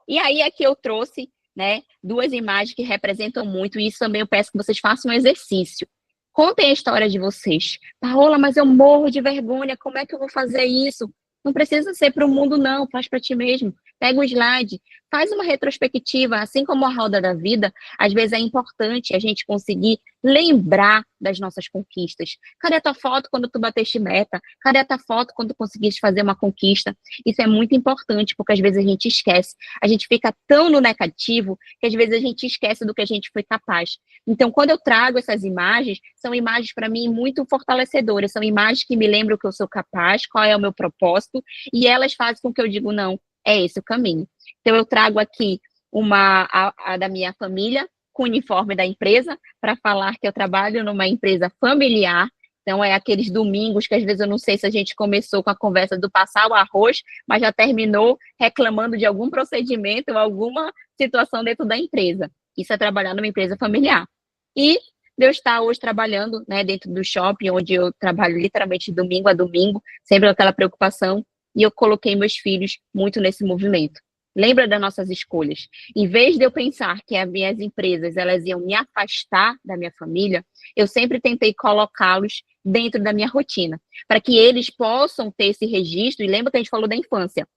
E aí aqui eu trouxe, né, duas imagens que representam muito, e isso também eu peço que vocês façam um exercício. Contem a história de vocês. Paola, mas eu morro de vergonha, como é que eu vou fazer isso? Não precisa ser para o mundo, não, faz para ti mesmo. Pega o slide, faz uma retrospectiva, assim como a roda da vida, às vezes é importante a gente conseguir lembrar das nossas conquistas. Cadê a tua foto quando tu bateste meta? Cadê a tua foto quando tu conseguiste fazer uma conquista? Isso é muito importante, porque às vezes a gente esquece. A gente fica tão no negativo que às vezes a gente esquece do que a gente foi capaz. Então, quando eu trago essas imagens, são imagens para mim muito fortalecedoras, são imagens que me lembram que eu sou capaz, qual é o meu propósito, e elas fazem com que eu diga, não, é esse o caminho. Então, eu trago aqui a da minha família, com o uniforme da empresa, para falar que eu trabalho numa empresa familiar. Então, é aqueles domingos que às vezes eu não sei se a gente começou com a conversa do passar o arroz, mas já terminou reclamando de algum procedimento ou alguma situação dentro da empresa. Isso é trabalhar numa empresa familiar. E eu estar hoje trabalhando, né, dentro do shopping, onde eu trabalho literalmente domingo a domingo, sempre com aquela preocupação, e eu coloquei meus filhos muito nesse movimento. Lembra das nossas escolhas. Em vez de eu pensar que as minhas empresas elas iam me afastar da minha família, eu sempre tentei colocá-los dentro da minha rotina, para que eles possam ter esse registro, e lembra que a gente falou da infância,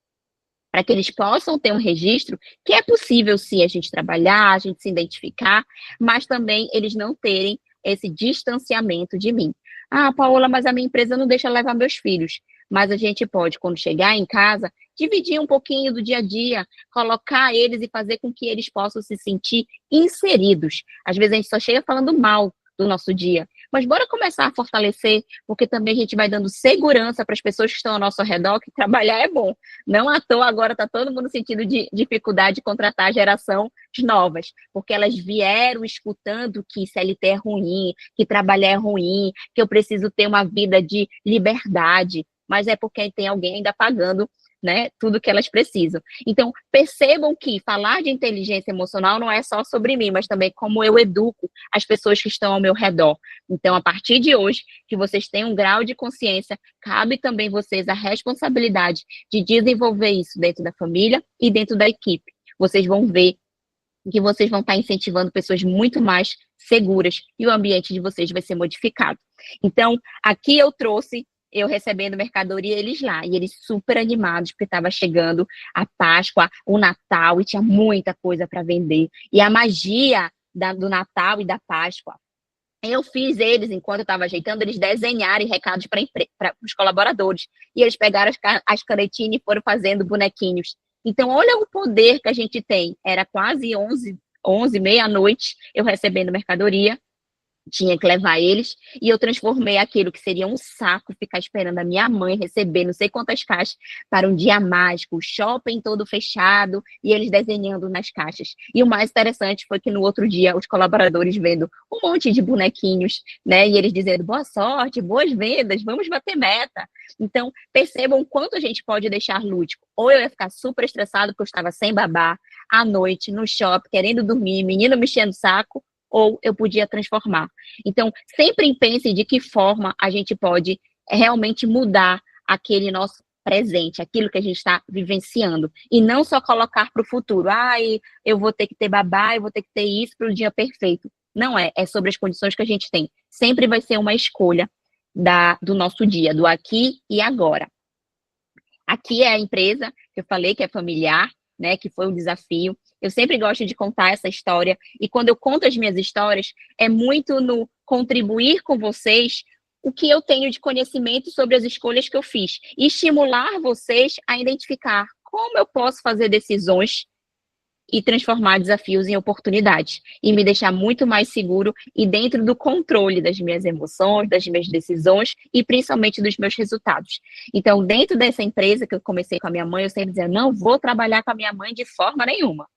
para que eles possam ter um registro que é possível sim a gente trabalhar, a gente se identificar, mas também eles não terem esse distanciamento de mim. Ah, Paola, mas a minha empresa não deixa levar meus filhos. Mas a gente pode, quando chegar em casa, dividir um pouquinho do dia a dia, colocar eles e fazer com que eles possam se sentir inseridos. Às vezes a gente só chega falando mal do nosso dia, mas bora começar a fortalecer, porque também a gente vai dando segurança para as pessoas que estão ao nosso redor, que trabalhar é bom. Não à toa agora está todo mundo sentindo de dificuldade de contratar gerações novas, porque elas vieram escutando que CLT é ruim, que trabalhar é ruim, que eu preciso ter uma vida de liberdade, mas é porque tem alguém ainda pagando, né, tudo que elas precisam. Então, percebam que falar de inteligência emocional não é só sobre mim, mas também como eu educo as pessoas que estão ao meu redor. Então, a partir de hoje, que vocês tenham um grau de consciência, cabe também vocês a responsabilidade de desenvolver isso dentro da família e dentro da equipe. Vocês vão ver que vocês vão estar incentivando pessoas muito mais seguras e o ambiente de vocês vai ser modificado. Então, aqui eu trouxe eu recebendo mercadoria, eles lá, e eles super animados, porque estava chegando a Páscoa, o Natal, e tinha muita coisa para vender. E a magia do Natal e da Páscoa, eu fiz eles, enquanto eu estava ajeitando, eles desenharem recados para os colaboradores. E eles pegaram as canetinhas e foram fazendo bonequinhos. Então, olha o poder que a gente tem. Era quase 11 meia-noite, eu recebendo mercadoria, tinha que levar eles, e eu transformei aquilo que seria um saco, ficar esperando a minha mãe receber não sei quantas caixas para um dia mágico, o shopping todo fechado, e eles desenhando nas caixas. E o mais interessante foi que no outro dia, os colaboradores vendo um monte de bonequinhos, né, e eles dizendo, boa sorte, boas vendas, vamos bater meta. Então, percebam o quanto a gente pode deixar lúdico. Ou eu ia ficar super estressado porque eu estava sem babá, à noite, no shopping, querendo dormir, menino me enchendo o saco, ou eu podia transformar. Então, sempre pense de que forma a gente pode realmente mudar aquele nosso presente, aquilo que a gente está vivenciando, e não só colocar para o futuro, eu vou ter que ter babá, eu vou ter que ter isso para o dia perfeito. Não é sobre as condições que a gente tem. Sempre vai ser uma escolha do nosso dia, do aqui e agora. Aqui é a empresa que eu falei que é familiar, né, que foi um desafio. Eu sempre gosto de contar essa história, e quando eu conto as minhas histórias, é muito no contribuir com vocês o que eu tenho de conhecimento sobre as escolhas que eu fiz, e estimular vocês a identificar como eu posso fazer decisões e transformar desafios em oportunidades, e me deixar muito mais seguro e dentro do controle das minhas emoções, das minhas decisões e principalmente dos meus resultados. Então, dentro dessa empresa que eu comecei com a minha mãe, eu sempre dizia, não vou trabalhar com a minha mãe de forma nenhuma.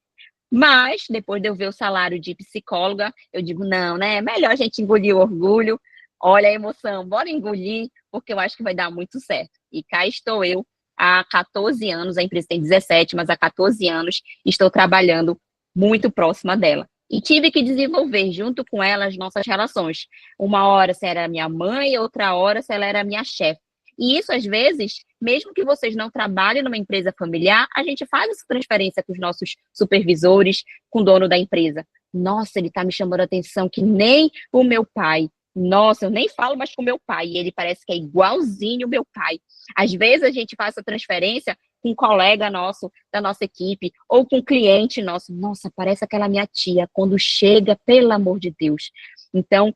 Mas, depois de eu ver o salário de psicóloga, eu digo, não, né? É melhor a gente engolir o orgulho. Olha a emoção, bora engolir, porque eu acho que vai dar muito certo. E cá estou eu, há 14 anos, a empresa tem 17, mas há 14 anos estou trabalhando muito próxima dela. E tive que desenvolver junto com ela as nossas relações. Uma hora se era minha mãe, outra hora se ela era minha chefe. E isso, às vezes, mesmo que vocês não trabalhem numa empresa familiar, a gente faz essa transferência com os nossos supervisores, com o dono da empresa. Nossa, ele está me chamando a atenção que nem o meu pai. Nossa, eu nem falo mais com o meu pai. E ele parece que é igualzinho o meu pai. Às vezes, a gente faz essa transferência com um colega nosso, da nossa equipe, ou com um cliente nosso. Nossa, parece aquela minha tia, quando chega, pelo amor de Deus. Então,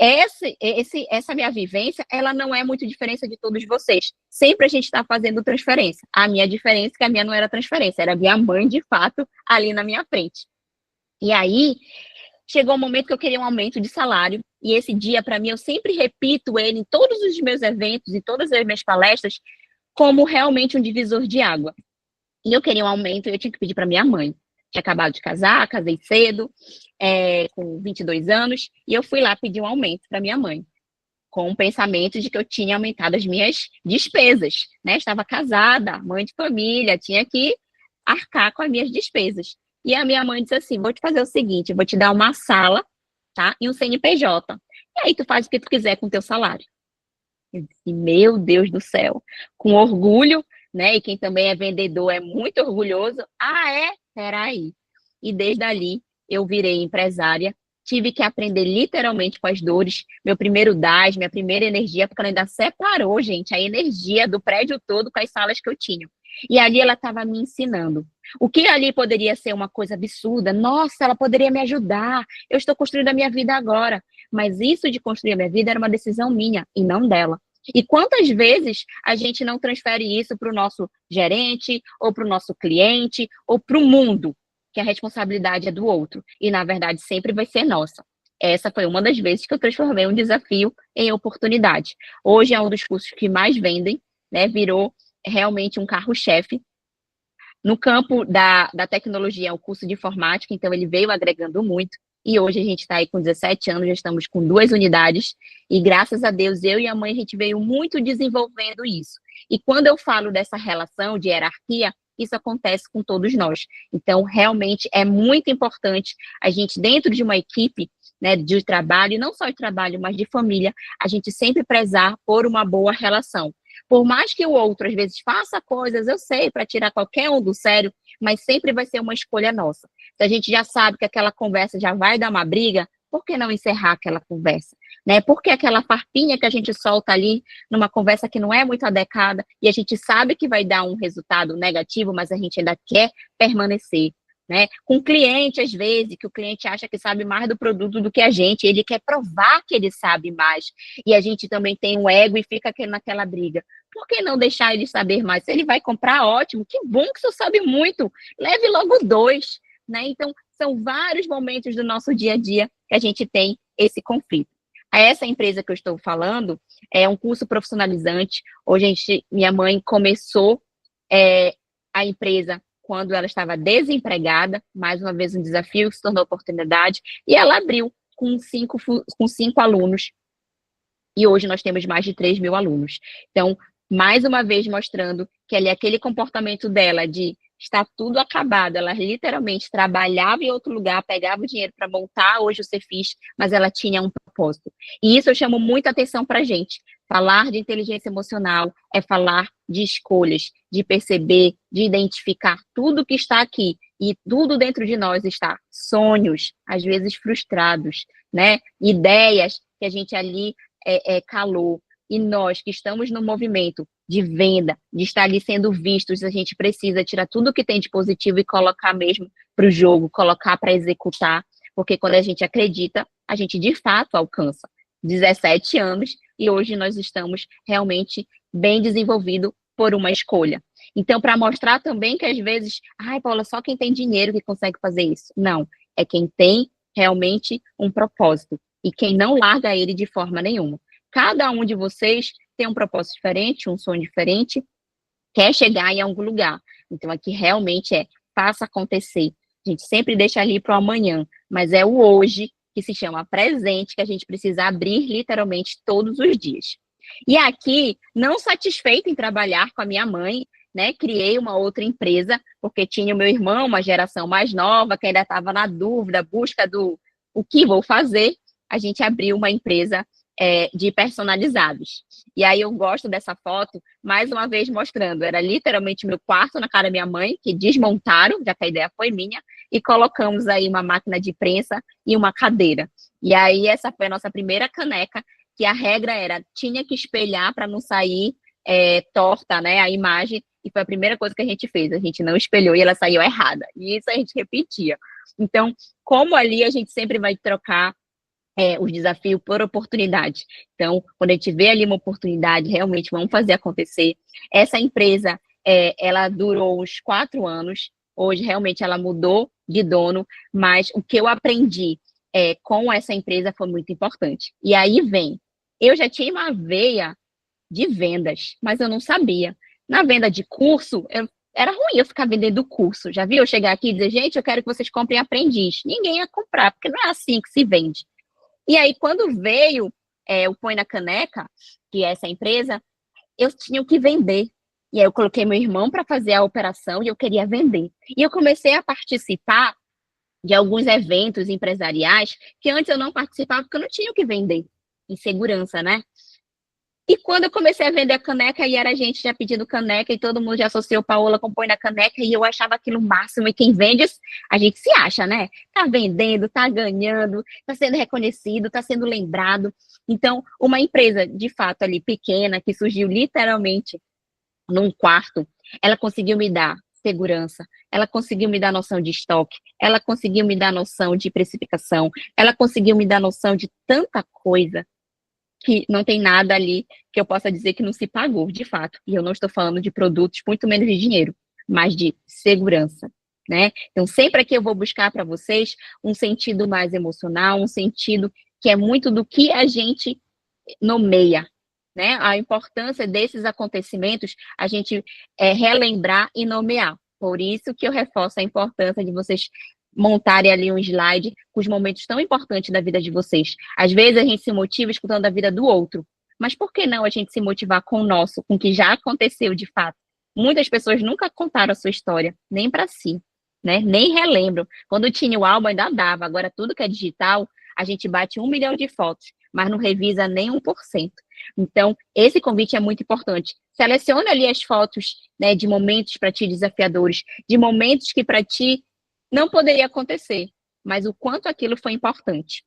essa minha vivência, ela não é muito diferente de todos vocês. Sempre a gente está fazendo transferência. A minha diferença é que a minha não era transferência, era minha mãe, de fato, ali na minha frente. E aí, chegou um momento que eu queria um aumento de salário, e esse dia, para mim, eu sempre repito ele em todos os meus eventos, em todas as minhas palestras, como realmente um divisor de água. E eu queria um aumento, e eu tinha que pedir para minha mãe. Tinha acabado de casar, casei cedo, com 22 anos, e eu fui lá pedir um aumento para minha mãe, com o pensamento de que eu tinha aumentado as minhas despesas, né? Estava casada, mãe de família, tinha que arcar com as minhas despesas. E a minha mãe disse assim, vou te fazer o seguinte, eu vou te dar uma sala, tá? E um CNPJ. E aí tu faz o que tu quiser com o teu salário. Eu disse, meu Deus do céu, com orgulho, né? E quem também é vendedor é muito orgulhoso. Ah, é? Peraí. E desde ali eu virei empresária, tive que aprender literalmente com as dores, meu primeiro DAS, minha primeira energia, porque ela ainda separou, gente, a energia do prédio todo com as salas que eu tinha. E ali ela estava me ensinando. O que ali poderia ser uma coisa absurda? Nossa, ela poderia me ajudar. Eu estou construindo a minha vida agora. Mas isso de construir a minha vida era uma decisão minha e não dela. E quantas vezes a gente não transfere isso para o nosso gerente, ou para o nosso cliente, ou para o mundo, que a responsabilidade é do outro. E, na verdade, sempre vai ser nossa. Essa foi uma das vezes que eu transformei um desafio em oportunidade. Hoje é um dos cursos que mais vendem, né? Virou realmente um carro-chefe. No campo da tecnologia, é o curso de informática, então ele veio agregando muito. E hoje a gente está aí com 17 anos, já estamos com 2 unidades. E graças a Deus, eu e a mãe, a gente veio muito desenvolvendo isso. E quando eu falo dessa relação de hierarquia, isso acontece com todos nós. Então, realmente, é muito importante a gente, dentro de uma equipe, né, de trabalho, e não só de trabalho, mas de família, a gente sempre prezar por uma boa relação. Por mais que o outro, às vezes, faça coisas, eu sei, para tirar qualquer um do sério, mas sempre vai ser uma escolha nossa. Se a gente já sabe que aquela conversa já vai dar uma briga, por que não encerrar aquela conversa? Né? Por que aquela farpinha que a gente solta ali, numa conversa que não é muito adequada, e a gente sabe que vai dar um resultado negativo, mas a gente ainda quer permanecer? Né? Com o cliente, às vezes, que o cliente acha que sabe mais do produto do que a gente, ele quer provar que ele sabe mais, e a gente também tem um ego e fica naquela briga. Por que não deixar ele saber mais? Se ele vai comprar, ótimo, que bom que você sabe muito, leve logo 2, né? Então, são vários momentos do nosso dia a dia que a gente tem esse conflito. Essa empresa que eu estou falando é um curso profissionalizante. Hoje, minha mãe começou a empresa quando ela estava desempregada, mais uma vez um desafio que se tornou oportunidade, e ela abriu com 5 alunos, e hoje nós temos mais de 3 mil alunos. Então, mais uma vez mostrando que ali aquele comportamento dela de estar tudo acabado, ela literalmente trabalhava em outro lugar, pegava o dinheiro para montar hoje o Cefis, mas ela tinha um propósito. E isso eu chamo muita atenção para a gente. Falar de inteligência emocional é falar de escolhas, de perceber, de identificar tudo que está aqui. E tudo dentro de nós está. Sonhos, às vezes frustrados, né? Ideias que a gente ali calou. E nós que estamos no movimento de venda, de estar ali sendo vistos, a gente precisa tirar tudo que tem de positivo e colocar mesmo para o jogo, colocar para executar, porque quando a gente acredita, a gente de fato alcança. 17 anos e hoje nós estamos realmente bem desenvolvidos por uma escolha. Então, para mostrar também que às vezes, ai, Paula, só quem tem dinheiro que consegue fazer isso. Não, é quem tem realmente um propósito e quem não larga ele de forma nenhuma. Cada um de vocês tem um propósito diferente, um sonho diferente, quer chegar em algum lugar. Então, aqui realmente faça acontecer. A gente sempre deixa ali para o amanhã, mas é o hoje que se chama presente, que a gente precisa abrir literalmente todos os dias. E aqui, não satisfeita em trabalhar com a minha mãe, né, criei uma outra empresa, porque tinha o meu irmão, uma geração mais nova, que ainda estava na dúvida, busca do o que vou fazer. A gente abriu uma empresa de personalizados. E aí eu gosto dessa foto, mais uma vez mostrando, era literalmente meu quarto na cara da minha mãe, que desmontaram, já que a ideia foi minha, e colocamos aí uma máquina de prensa e uma cadeira. E aí essa foi a nossa primeira caneca, que a regra era, tinha que espelhar para não sair torta, né, a imagem, e foi a primeira coisa que a gente fez, a gente não espelhou e ela saiu errada, e isso a gente repetia. Então, como ali a gente sempre vai trocar os desafios por oportunidade. Então, quando a gente vê ali uma oportunidade, realmente vamos fazer acontecer. Essa empresa, ela durou uns 4 anos, hoje realmente ela mudou de dono, mas o que eu aprendi com essa empresa foi muito importante. E aí vem, eu já tinha uma veia de vendas, mas eu não sabia. Na venda de curso, era ruim eu ficar vendendo curso. Já viu eu chegar aqui e dizer, gente, eu quero que vocês comprem aprendiz. Ninguém ia comprar, porque não é assim que se vende. E aí, quando veio o Põe na Caneca, que é essa empresa, eu tinha que vender. E aí eu coloquei meu irmão para fazer a operação e eu queria vender. E eu comecei a participar de alguns eventos empresariais que antes eu não participava porque eu não tinha o que vender. Insegurança, né? E quando eu comecei a vender a caneca, aí era gente já pedindo caneca e todo mundo já associou Paola com Põe na Caneca e eu achava aquilo o máximo. E quem vende, a gente se acha, né? Tá vendendo, tá ganhando, tá sendo reconhecido, tá sendo lembrado. Então, uma empresa, de fato, ali pequena, que surgiu literalmente num quarto, ela conseguiu me dar segurança, ela conseguiu me dar noção de estoque, ela conseguiu me dar noção de precificação, ela conseguiu me dar noção de tanta coisa que não tem nada ali que eu possa dizer que não se pagou, de fato. E eu não estou falando de produtos, muito menos de dinheiro, mas de segurança, né? Então, sempre aqui eu vou buscar para vocês um sentido mais emocional, um sentido que é muito do que a gente nomeia, né? A importância desses acontecimentos, a gente relembrar e nomear. Por isso que eu reforço a importância de vocês montarem ali um slide com os momentos tão importantes da vida de vocês. Às vezes a gente se motiva escutando a vida do outro, mas por que não a gente se motivar com o nosso, com o que já aconteceu de fato? Muitas pessoas nunca contaram a sua história, nem para si, né? Nem relembram. Quando tinha o álbum ainda dava, agora tudo que é digital, a gente bate 1 milhão de fotos, mas não revisa nem 1%. Então, esse convite é muito importante. Selecione ali as fotos, né, de momentos para ti desafiadores, de momentos que para ti não poderia acontecer, mas o quanto aquilo foi importante.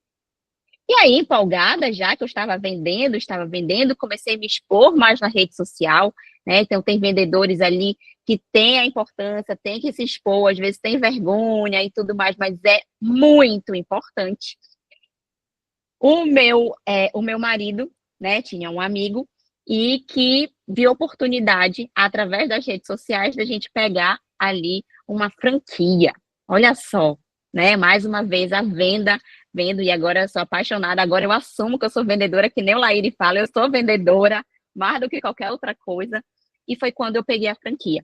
E aí, empolgada, já que eu estava vendendo, comecei a me expor mais na rede social, né? Então, tem vendedores ali que têm a importância, tem que se expor, às vezes tem vergonha e tudo mais, mas é muito importante. O meu marido, né, tinha um amigo e que viu oportunidade, através das redes sociais, da gente pegar ali uma franquia. Olha só, né? Mais uma vez a vendo, e agora eu sou apaixonada, agora eu assumo que eu sou vendedora, que nem o Laíri fala, eu sou vendedora, mais do que qualquer outra coisa, e foi quando eu peguei a franquia.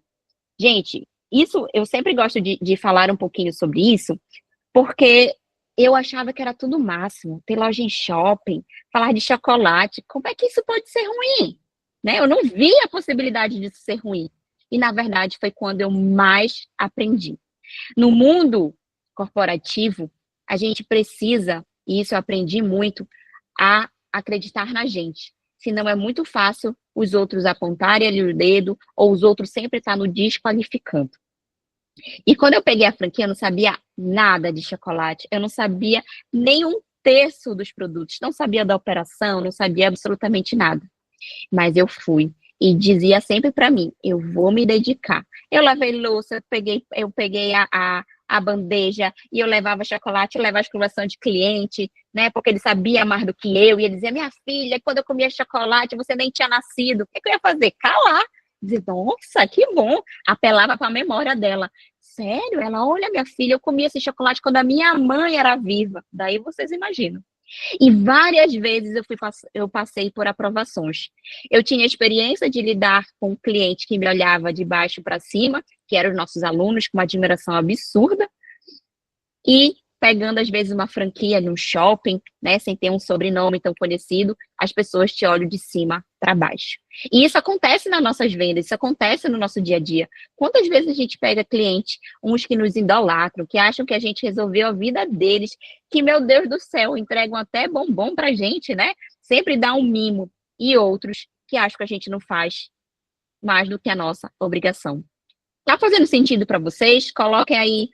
Gente, isso, eu sempre gosto de falar um pouquinho sobre isso, porque eu achava que era tudo o máximo, ter loja em shopping, falar de chocolate, como é que isso pode ser ruim? Né? Eu não vi a possibilidade disso ser ruim, e na verdade foi quando eu mais aprendi. No mundo corporativo, a gente precisa, e isso eu aprendi muito, a acreditar na gente. Senão é muito fácil os outros apontarem ali o dedo, ou os outros sempre estar no desqualificando. E quando eu peguei a franquia, eu não sabia nada de chocolate, eu não sabia nem 1/3 dos produtos, não sabia da operação, não sabia absolutamente nada. Mas eu fui e dizia sempre para mim, eu vou me dedicar. Eu lavei louça, eu peguei a bandeja e eu levava chocolate, eu levava escrovação de cliente, né? Porque ele sabia mais do que eu, e ele dizia, minha filha, quando eu comia chocolate, você nem tinha nascido. O que eu ia fazer? Calar. Dizer, nossa, que bom. Apelava para a memória dela. Sério? Ela, olha, minha filha, eu comia esse chocolate quando a minha mãe era viva. Daí vocês imaginam. E várias vezes eu passei por aprovações. Eu tinha experiência de lidar com um cliente que me olhava de baixo para cima, que eram os nossos alunos, com uma admiração absurda, e pegando, às vezes, uma franquia num shopping, né, sem ter um sobrenome tão conhecido, as pessoas te olham de cima para baixo. E isso acontece nas nossas vendas, isso acontece no nosso dia a dia. Quantas vezes a gente pega cliente, uns que nos idolatram, que acham que a gente resolveu a vida deles, que, meu Deus do céu, entregam até bombom pra gente, né? Sempre dá um mimo. E outros que acham que a gente não faz mais do que a nossa obrigação. Tá fazendo sentido para vocês? Coloquem aí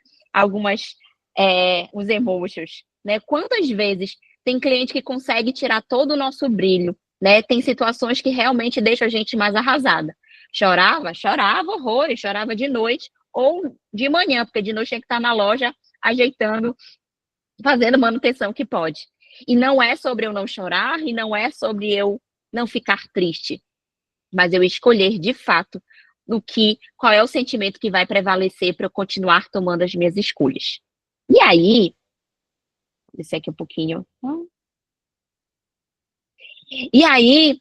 uns emojis, né? Quantas vezes tem cliente que consegue tirar todo o nosso brilho, né? Tem situações que realmente deixam a gente mais arrasada. Chorava horrores, chorava de noite ou de manhã, porque de noite tinha que estar na loja ajeitando, fazendo manutenção que pode. E não é sobre eu não chorar, e não é sobre eu não ficar triste, mas eu escolher de fato qual é o sentimento que vai prevalecer para eu continuar tomando as minhas escolhas. E aí, vou descer aqui um pouquinho. E aí,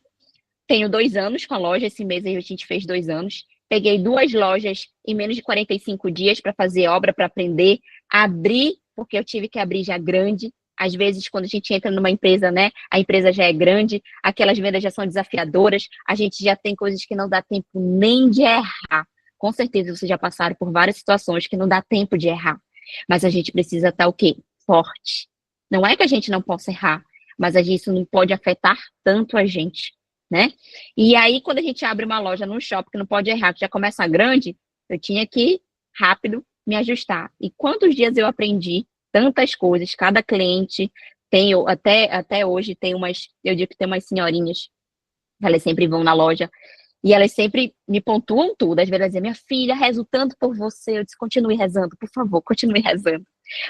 tenho 2 anos com a loja, esse mês aí a gente fez 2 anos. Peguei 2 lojas em menos de 45 dias para fazer obra, para aprender, abrir, porque eu tive que abrir já grande. Às vezes, quando a gente entra numa empresa, né, a empresa já é grande, aquelas vendas já são desafiadoras, a gente já tem coisas que não dá tempo nem de errar. Com certeza vocês já passaram por várias situações que não dá tempo de errar. Mas a gente precisa estar o quê? Forte. Não é que a gente não possa errar, mas isso não pode afetar tanto a gente, né? E aí, quando a gente abre uma loja num shopping que não pode errar, que já começa grande, eu tinha que, rápido, me ajustar. E quantos dias eu aprendi tantas coisas, cada cliente tem, até hoje, eu digo que tem umas senhorinhas, elas sempre vão na loja, e elas sempre me pontuam tudo. Às vezes elas dizem, minha filha, rezo tanto por você. Eu disse, continue rezando, por favor, continue rezando.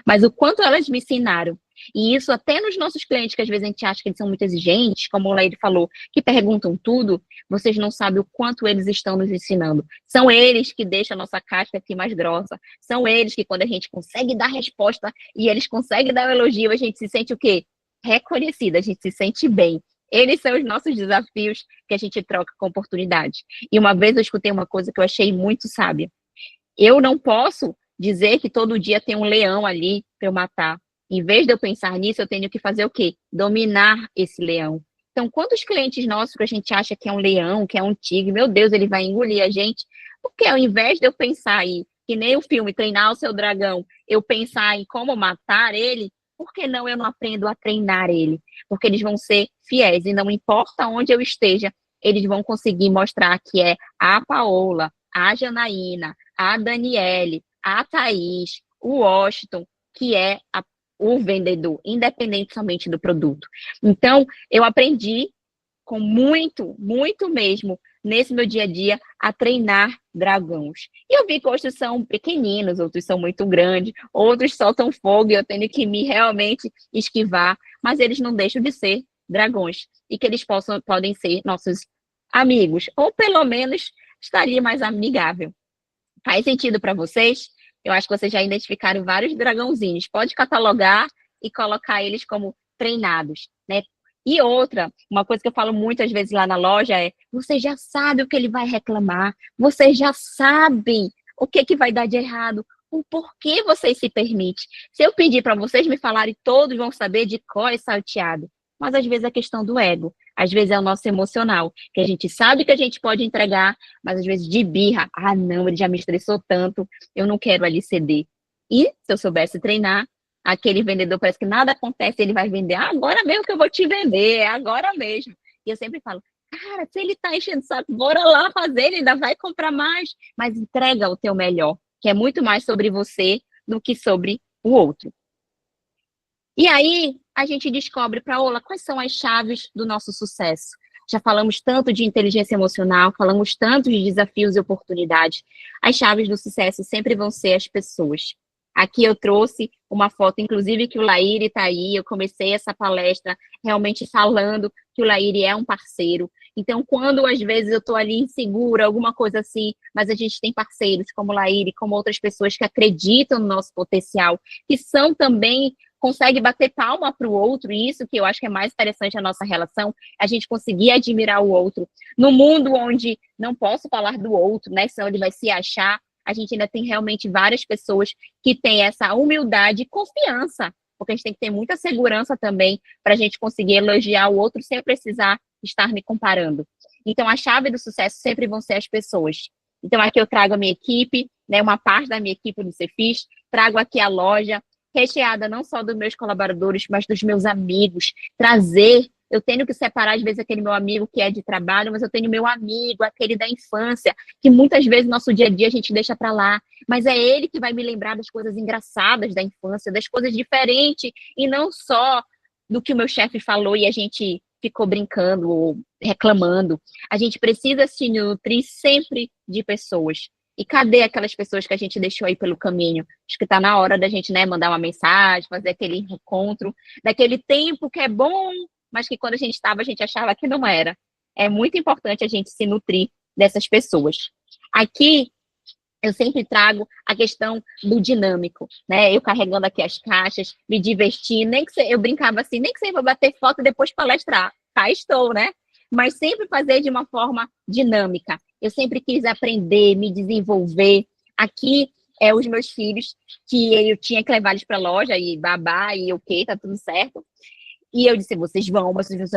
Mas o quanto elas me ensinaram. E isso até nos nossos clientes, que às vezes a gente acha que eles são muito exigentes, como o Laíde falou, que perguntam tudo, vocês não sabem o quanto eles estão nos ensinando. São eles que deixam a nossa casca aqui mais grossa. São eles que, quando a gente consegue dar resposta e eles conseguem dar o elogio, a gente se sente o quê? Reconhecida, a gente se sente bem. Eles são os nossos desafios que a gente troca com oportunidade. E uma vez eu escutei uma coisa que eu achei muito sábia. Eu não posso dizer que todo dia tem um leão ali para eu matar. Em vez de eu pensar nisso, eu tenho que fazer o quê? Dominar esse leão. Então, quantos clientes nossos que a gente acha que é um leão, que é um tigre, meu Deus, ele vai engolir a gente? Porque ao invés de eu pensar aí, que nem o filme Treinar o Seu Dragão, eu pensar em como matar ele, por que não eu não aprendo a treinar ele? Porque eles vão ser fiéis e não importa onde eu esteja, eles vão conseguir mostrar que é a Paola, a Janaína, a Daniele, a Thaís, o Washington, que é o vendedor, independente somente do produto. Então, eu aprendi com muito, muito mesmo, nesse meu dia a dia, a treinar dragões. E eu vi que outros são pequeninos, outros são muito grandes, outros soltam fogo e eu tenho que me realmente esquivar, mas eles não deixam de ser dragões. E que eles podem ser nossos amigos, ou pelo menos estaria mais amigável. Faz sentido para vocês? Eu acho que vocês já identificaram vários dragãozinhos. Pode catalogar e colocar eles como treinados, né? E uma coisa que eu falo muitas vezes lá na loja é: você já sabe o que ele vai reclamar, vocês já sabem o que vai dar de errado, o porquê vocês se permitem. Se eu pedir para vocês me falarem, todos vão saber de cor e salteado. Mas às vezes é questão do ego, às vezes é o nosso emocional, que a gente sabe que a gente pode entregar, mas às vezes de birra, não, ele já me estressou tanto, eu não quero ali ceder. E se eu soubesse treinar, aquele vendedor parece que nada acontece, ele vai vender, agora mesmo que eu vou te vender, é agora mesmo. E eu sempre falo, cara, se ele tá enchendo o saco, bora lá fazer, ele ainda vai comprar mais, mas entrega o teu melhor, que é muito mais sobre você do que sobre o outro. E aí, a gente descobre, Paola, quais são as chaves do nosso sucesso. Já falamos tanto de inteligência emocional, falamos tanto de desafios e oportunidades. As chaves do sucesso sempre vão ser as pessoas. Aqui eu trouxe uma foto, inclusive, que o Laíri está aí. Eu comecei essa palestra realmente falando que o Laíri é um parceiro. Então, quando às vezes eu estou ali insegura, alguma coisa assim, mas a gente tem parceiros como o Laíri, como outras pessoas que acreditam no nosso potencial, que são também, conseguem bater palma para o outro, e isso que eu acho que é mais interessante a nossa relação, a gente conseguir admirar o outro. No mundo onde não posso falar do outro, né, senão ele vai se achar, a gente ainda tem realmente várias pessoas que têm essa humildade e confiança, porque a gente tem que ter muita segurança também para a gente conseguir elogiar o outro sem precisar estar me comparando. Então, a chave do sucesso sempre vão ser as pessoas. Então, aqui eu trago a minha equipe, né, uma parte da minha equipe do Cefis, trago aqui a loja, recheada não só dos meus colaboradores, mas dos meus amigos, eu tenho que separar, às vezes, aquele meu amigo que é de trabalho, mas eu tenho meu amigo, aquele da infância, que muitas vezes no nosso dia a dia a gente deixa para lá, mas é ele que vai me lembrar das coisas engraçadas da infância, das coisas diferentes, e não só do que o meu chefe falou e a gente ficou brincando ou reclamando. A gente precisa se nutrir sempre de pessoas. E cadê aquelas pessoas que a gente deixou aí pelo caminho? Acho que está na hora da gente, né, mandar uma mensagem, fazer aquele encontro, daquele tempo que é bom, mas que quando a gente estava, a gente achava que não era. É muito importante a gente se nutrir dessas pessoas. Aqui, eu sempre trago a questão do dinâmico, né? Eu carregando aqui as caixas, me divertir, nem que eu brincava assim, nem que seja para bater foto e depois palestrar. Cá estou, né? Mas sempre fazer de uma forma dinâmica. Eu sempre quis aprender, me desenvolver. Aqui, os meus filhos, que eu tinha que levar eles para a loja, e babá, e ok, tá tudo certo. E eu disse, vocês vão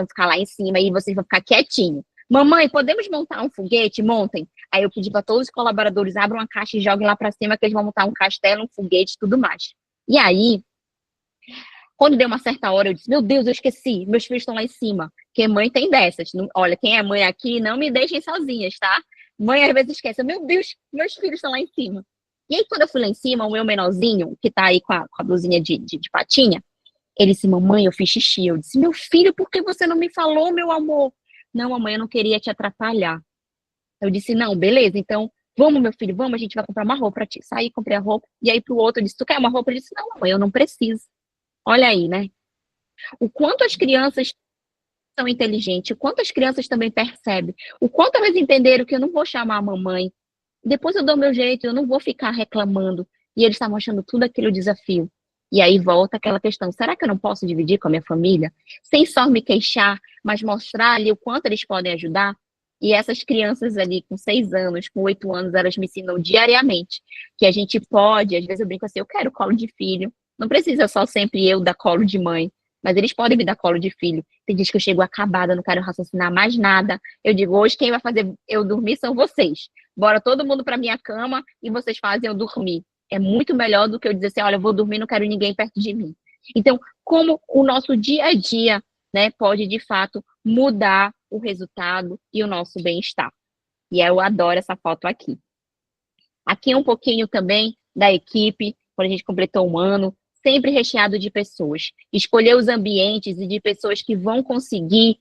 ficar lá em cima, e vocês vão ficar quietinho. Mamãe, podemos montar um foguete? Montem. Aí eu pedi para todos os colaboradores, abram uma caixa e joguem lá para cima, que eles vão montar um castelo, um foguete e tudo mais. E aí, quando deu uma certa hora, eu disse, meu Deus, eu esqueci, meus filhos estão lá em cima. Porque mãe tem dessas. Olha, quem é mãe aqui, não me deixem sozinhas, tá? Mãe às vezes esquece, meu Deus, meus filhos estão lá em cima. E aí, quando eu fui lá em cima, o meu menorzinho, que tá aí com a blusinha de patinha, ele disse, mamãe, eu fiz xixi. Eu disse, meu filho, por que você não me falou, meu amor? Não, mamãe, eu não queria te atrapalhar. Eu disse, não, beleza, então, vamos, meu filho, vamos, a gente vai comprar uma roupa pra ti. Saí, comprei a roupa, e aí pro outro, eu disse, tu quer uma roupa? Ele disse, não, mamãe, eu não preciso. Olha aí, né? O quanto as crianças são inteligentes, o quanto as crianças também percebem, o quanto elas entenderam que eu não vou chamar a mamãe, depois eu dou meu jeito, eu não vou ficar reclamando, e eles estavam achando tudo aquele desafio. E aí volta aquela questão, será que eu não posso dividir com a minha família? Sem só me queixar, mas mostrar ali o quanto eles podem ajudar? E essas crianças ali com 6 anos, com 8 anos, elas me ensinam diariamente que a gente pode, às vezes eu brinco assim, eu quero colo de filho, não precisa só sempre eu dar colo de mãe, mas eles podem me dar colo de filho. Tem dias que eu chego acabada, não quero raciocinar mais nada. Eu digo, hoje quem vai fazer eu dormir são vocês. Bora todo mundo para minha cama e vocês fazem eu dormir. É muito melhor do que eu dizer assim, olha, eu vou dormir, não quero ninguém perto de mim. Então, como o nosso dia a dia, né, pode de fato mudar o resultado e o nosso bem-estar. E eu adoro essa foto aqui. Aqui um pouquinho também da equipe, quando a gente completou um ano, sempre recheado de pessoas. Escolher os ambientes e de pessoas que vão conseguir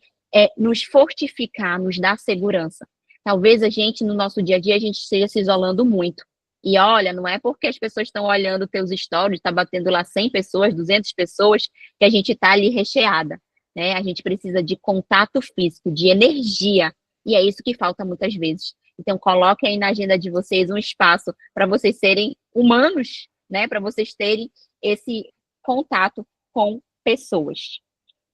nos fortificar, nos dar segurança. Talvez a gente, no nosso dia a dia, a gente esteja se isolando muito. E olha, não é porque as pessoas estão olhando teus stories, está batendo lá 100 pessoas, 200 pessoas, que a gente está ali recheada, né? A gente precisa de contato físico, de energia, e é isso que falta muitas vezes. Então, coloquem aí na agenda de vocês um espaço para vocês serem humanos, né? Para vocês terem esse contato com pessoas.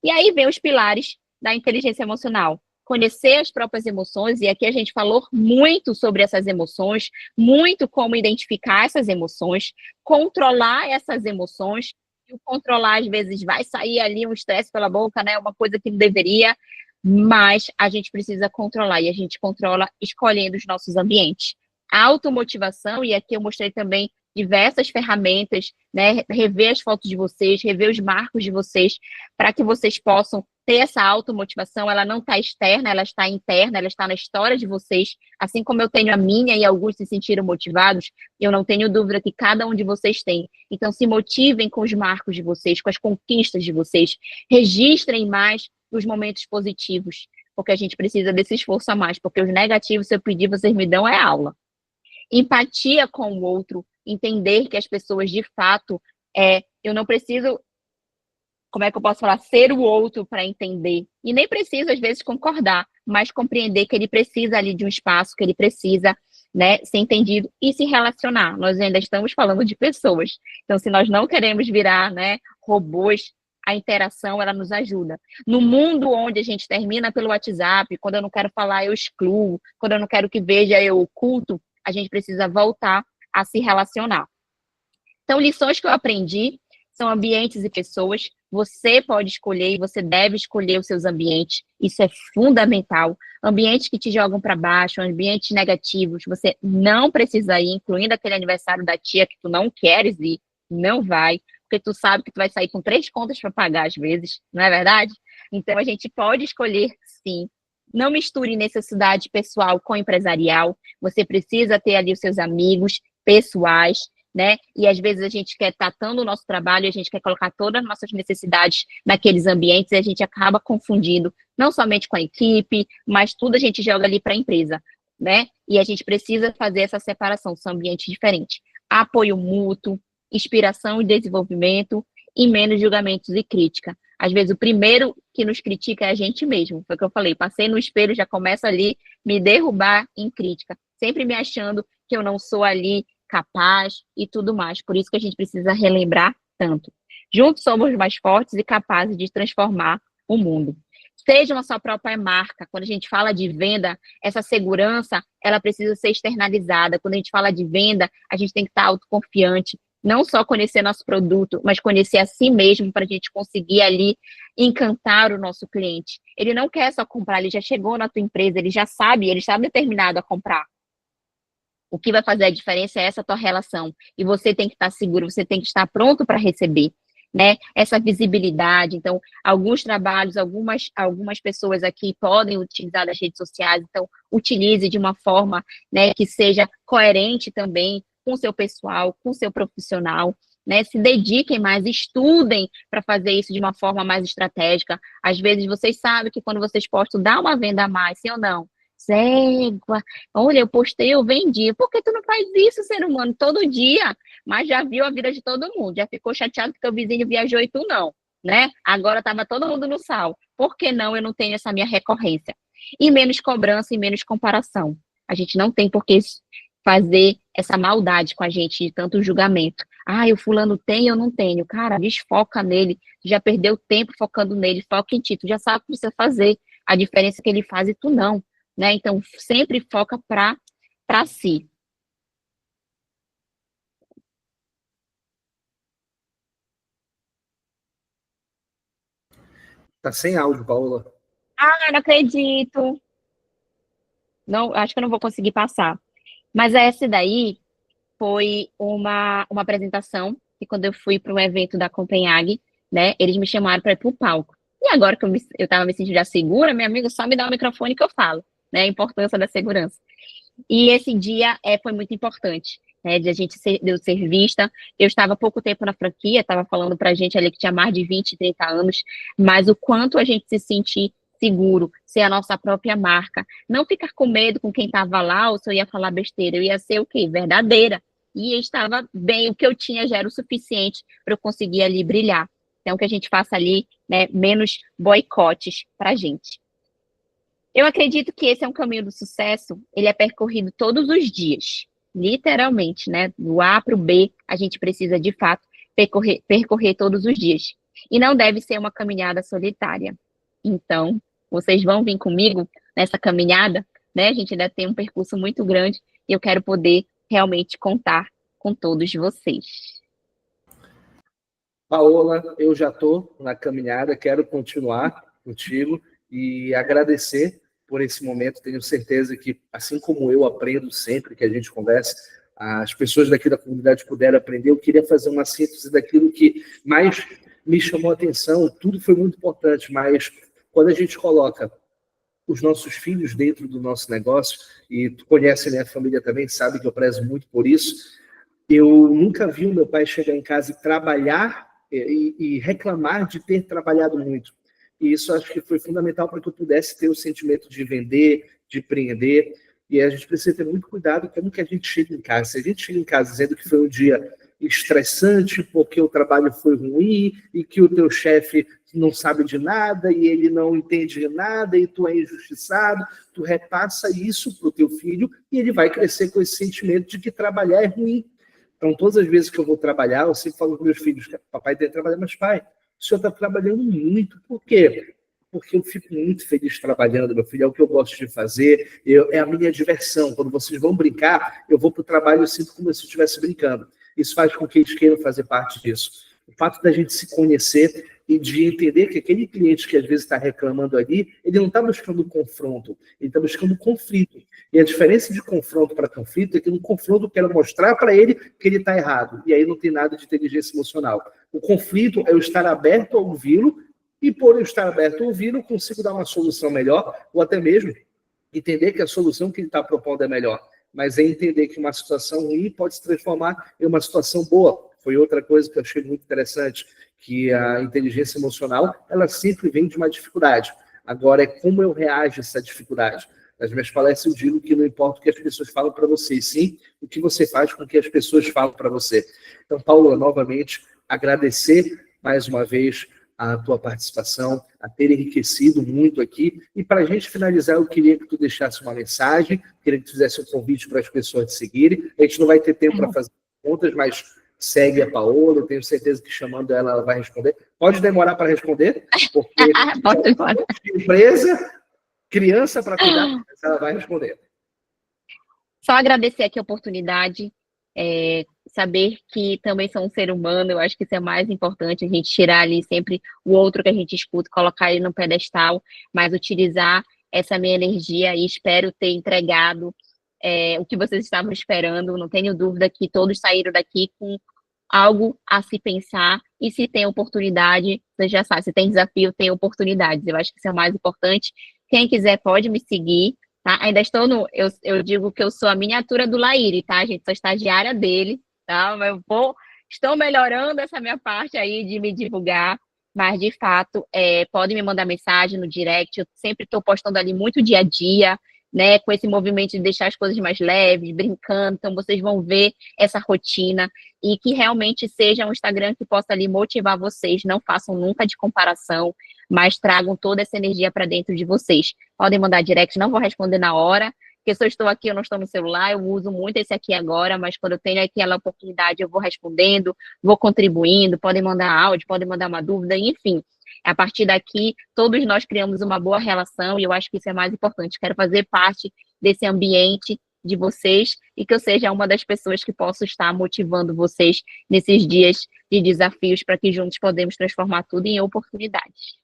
E aí vem os pilares da inteligência emocional. Conhecer as próprias emoções, e aqui a gente falou muito sobre essas emoções, muito como identificar essas emoções, controlar essas emoções, e o controlar às vezes vai sair ali um estresse pela boca, né? Uma coisa que não deveria, mas a gente precisa controlar, e a gente controla escolhendo os nossos ambientes. A automotivação, e aqui eu mostrei também diversas ferramentas, né? Rever as fotos de vocês, rever os marcos de vocês, para que vocês possam ter essa automotivação. Ela não está externa, ela está interna, ela está na história de vocês, assim como eu tenho a minha e alguns se sentiram motivados, eu não tenho dúvida que cada um de vocês tem. Então, se motivem com os marcos de vocês, com as conquistas de vocês, registrem mais os momentos positivos, porque a gente precisa desse esforço a mais, porque os negativos, se eu pedir, vocês me dão aula. Empatia com o outro, entender que as pessoas, de fato, eu não preciso, como é que eu posso falar, ser o outro para entender. E nem preciso, às vezes, concordar, mas compreender que ele precisa ali de um espaço, que ele precisa, né, ser entendido e se relacionar. Nós ainda estamos falando de pessoas. Então, se nós não queremos virar, né, robôs, a interação, ela nos ajuda. No mundo onde a gente termina pelo WhatsApp, quando eu não quero falar, eu excluo, quando eu não quero que veja, eu oculto, a gente precisa voltar a se relacionar. Então, lições que eu aprendi são ambientes e pessoas, Você pode escolher e você deve escolher os seus ambientes. Isso é fundamental. Ambientes que te jogam para baixo, ambientes negativos, você não precisa ir, incluindo aquele aniversário da tia que tu não queres ir, não vai, porque tu sabe que tu vai sair com 3 contas para pagar às vezes, não é verdade? Então a gente pode escolher sim. Não misture necessidade pessoal com empresarial. Você precisa ter ali os seus amigos pessoais, né? E às vezes a gente quer estar tanto o nosso trabalho, a gente quer colocar todas as nossas necessidades naqueles ambientes e a gente acaba confundindo, não somente com a equipe, mas tudo a gente joga ali para a empresa, né? E a gente precisa fazer essa separação, são ambientes diferentes. Apoio mútuo, inspiração e desenvolvimento e menos julgamentos e crítica. Às vezes o primeiro que nos critica é a gente mesmo, foi o que eu falei, passei no espelho, já começa ali me derrubar em crítica, sempre me achando que eu não sou ali capaz e tudo mais. Por isso que a gente precisa relembrar tanto. Juntos somos mais fortes e capazes de transformar o mundo. Seja a sua própria marca. Quando a gente fala de venda, essa segurança, ela precisa ser externalizada. Quando a gente fala de venda, a gente tem que estar autoconfiante. Não só conhecer nosso produto, mas conhecer a si mesmo para a gente conseguir ali encantar o nosso cliente. Ele não quer só comprar, ele já chegou na tua empresa, ele já sabe, ele está determinado a comprar. O que vai fazer a diferença é essa tua relação. E você tem que estar seguro, você tem que estar pronto para receber, né? Essa visibilidade. Então, alguns trabalhos, algumas pessoas aqui podem utilizar as redes sociais, então, utilize de uma forma, né, que seja coerente também com o seu pessoal, com o seu profissional, né? Se dediquem mais, estudem para fazer isso de uma forma mais estratégica. Às vezes, vocês sabem que quando vocês postam, dá uma venda a mais, sim ou não? Cégua, olha, eu postei, eu vendi. Por que tu não faz isso, ser humano, todo dia? Mas já viu a vida de todo mundo, já ficou chateado porque o vizinho viajou e tu não, né? Agora estava todo mundo no sal. Por que não eu não tenho essa minha recorrência? E menos cobrança e menos comparação. A gente não tem por que fazer essa maldade com a gente de tanto julgamento. Ah, o fulano tem, eu não tenho. Cara, desfoca nele. Tu já perdeu tempo focando nele, foca em ti. Tu já sabe o que precisa fazer. A diferença que ele faz e tu não. Né? Então, sempre foca para si. Tá sem áudio, Paola. Ah, não acredito. Não, acho que eu não vou conseguir passar. Mas essa daí foi uma apresentação que quando eu fui para um evento da Copenhague, né, eles me chamaram para ir para o palco. E agora que eu estava me sentindo já segura, meu amigo, só me dá o microfone que eu falo, né, a importância da segurança. E esse dia foi muito importante, né, de eu ser vista. Eu estava há pouco tempo na franquia, estava falando para a gente ali que tinha mais de 20, 30 anos, mas o quanto a gente se sentir seguro, ser a nossa própria marca, não ficar com medo com quem estava lá, ou se eu ia falar besteira, eu ia ser o quê? Verdadeira. E eu estava bem, o que eu tinha já era o suficiente para eu conseguir ali brilhar. Então, que a gente faça ali, né, menos boicotes para a gente. Eu acredito que esse é um caminho do sucesso, ele é percorrido todos os dias, literalmente, né? Do A para o B, a gente precisa, de fato, percorrer todos os dias. E não deve ser uma caminhada solitária. Então, vocês vão vir comigo nessa caminhada, né? A gente ainda tem um percurso muito grande e eu quero poder realmente contar com todos vocês. Paola, eu já estou na caminhada, quero continuar contigo e agradecer por esse momento. Tenho certeza que, assim como eu aprendo sempre que a gente conversa, as pessoas daqui da comunidade puderam aprender. Eu queria fazer uma síntese daquilo que mais me chamou a atenção. Tudo foi muito importante, mas quando a gente coloca os nossos filhos dentro do nosso negócio, e tu conhece a minha família também, sabe que eu prezo muito por isso, eu nunca vi o meu pai chegar em casa e trabalhar e reclamar de ter trabalhado muito. E isso acho que foi fundamental para que eu pudesse ter o sentimento de vender, de empreender. E a gente precisa ter muito cuidado com como que a gente chega em casa. Se a gente chega em casa dizendo que foi um dia estressante porque o trabalho foi ruim e que o teu chefe não sabe de nada e ele não entende de nada e tu é injustiçado, tu repassa isso para o teu filho e ele vai crescer com esse sentimento de que trabalhar é ruim. Então, todas as vezes que eu vou trabalhar, eu sempre falo com meus filhos, papai tem que trabalhar, mas pai, o senhor está trabalhando muito. Por quê? Porque eu fico muito feliz trabalhando, meu filho, é o que eu gosto de fazer, é a minha diversão. Quando vocês vão brincar, eu vou para o trabalho e eu sinto como se eu estivesse brincando. Isso faz com que eles queiram fazer parte disso. O fato da gente se conhecer e de entender que aquele cliente que às vezes está reclamando ali, ele não está buscando confronto, ele está buscando conflito. E a diferença de confronto para conflito é que no confronto eu quero mostrar para ele que ele está errado, e aí não tem nada de inteligência emocional. O conflito é eu estar aberto a ouvi-lo, e por eu estar aberto a ouvi-lo, eu consigo dar uma solução melhor, ou até mesmo entender que a solução que ele está propondo é melhor. Mas é entender que uma situação ruim pode se transformar em uma situação boa. Foi outra coisa que eu achei muito interessante, que a inteligência emocional, ela sempre vem de uma dificuldade. Agora, é como eu reajo a essa dificuldade. Nas minhas palestras eu digo que não importa o que as pessoas falam para você, sim o que você faz com o que as pessoas falam para você. Então, Paula, novamente, agradecer mais uma vez a tua participação, a ter enriquecido muito aqui. E para a gente finalizar, eu queria que tu deixasse uma mensagem, queria que tu fizesse um convite para as pessoas te seguirem. A gente não vai ter tempo para fazer perguntas, mas segue a Paola, eu tenho certeza que chamando ela, ela vai responder. Pode demorar para responder, porque empresa, criança para cuidar, mas ela vai responder. Só agradecer aqui a oportunidade, saber que também sou um ser humano, eu acho que isso é mais importante, a gente tirar ali sempre o outro que a gente escuta, colocar ele no pedestal, mas utilizar essa minha energia e espero ter entregado o que vocês estavam esperando, não tenho dúvida que todos saíram daqui com algo a se pensar, e se tem oportunidade, você já sabe, se tem desafio, tem oportunidades, eu acho que isso é o mais importante. Quem quiser pode me seguir, tá? Ainda estou eu digo que eu sou a miniatura do Laíri, tá, gente? Sou estagiária dele, tá? Mas estou melhorando essa minha parte aí de me divulgar, mas de fato, podem me mandar mensagem no direct, eu sempre estou postando ali muito dia a dia, né, com esse movimento de deixar as coisas mais leves, brincando, então vocês vão ver essa rotina, e que realmente seja um Instagram que possa ali motivar vocês, não façam nunca de comparação, mas tragam toda essa energia para dentro de vocês. Podem mandar direct, não vou responder na hora, porque se eu estou aqui, eu não estou no celular, eu uso muito esse aqui agora, mas quando eu tenho aquela oportunidade, eu vou respondendo, vou contribuindo, podem mandar áudio, podem mandar uma dúvida, enfim. A partir daqui, todos nós criamos uma boa relação, e eu acho que isso é mais importante. Quero fazer parte desse ambiente de vocês, e que eu seja uma das pessoas que possa estar motivando vocês nesses dias de desafios, para que juntos podemos transformar tudo em oportunidades.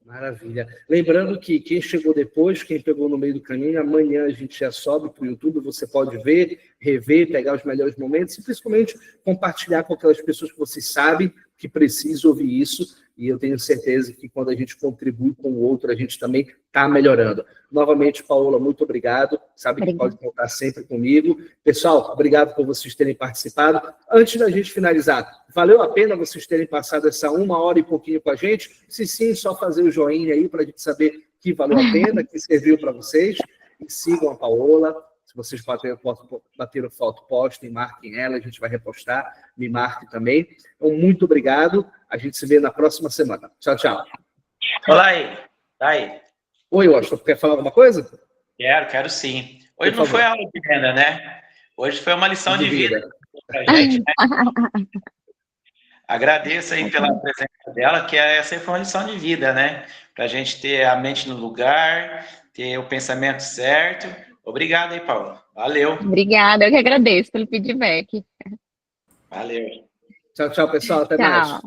Maravilha. Lembrando que quem chegou depois, quem pegou no meio do caminho, amanhã a gente já sobe para o YouTube, você pode ver, rever, pegar os melhores momentos e principalmente compartilhar com aquelas pessoas que vocês sabem que precisam ouvir isso, e eu tenho certeza que quando a gente contribui com o outro, a gente também está melhorando. Novamente, Paola, muito obrigado. Sabe que pode contar sempre comigo. Pessoal, obrigado por vocês terem participado. Antes da gente finalizar, valeu a pena vocês terem passado essa 1 hora e pouquinho com a gente? Se sim, só fazer o joinha aí para a gente saber que valeu a pena, que serviu para vocês. E sigam a Paola. Se vocês bateram foto, postem, marquem ela, a gente vai repostar, me marque também. Então, muito obrigado. A gente se vê na próxima semana. Tchau, tchau. Olá aí. Tá aí. Oi, Washington, quer falar alguma coisa? Quero sim. Hoje não foi aula de venda, né? Hoje foi uma lição de vida pra gente, né? Agradeço aí pela presença dela, que essa foi uma lição de vida, né? Pra gente ter a mente no lugar, ter o pensamento certo. Obrigado aí, Paula. Valeu. Obrigada, eu que agradeço pelo feedback. Valeu. Tchau, tchau, pessoal. Até mais.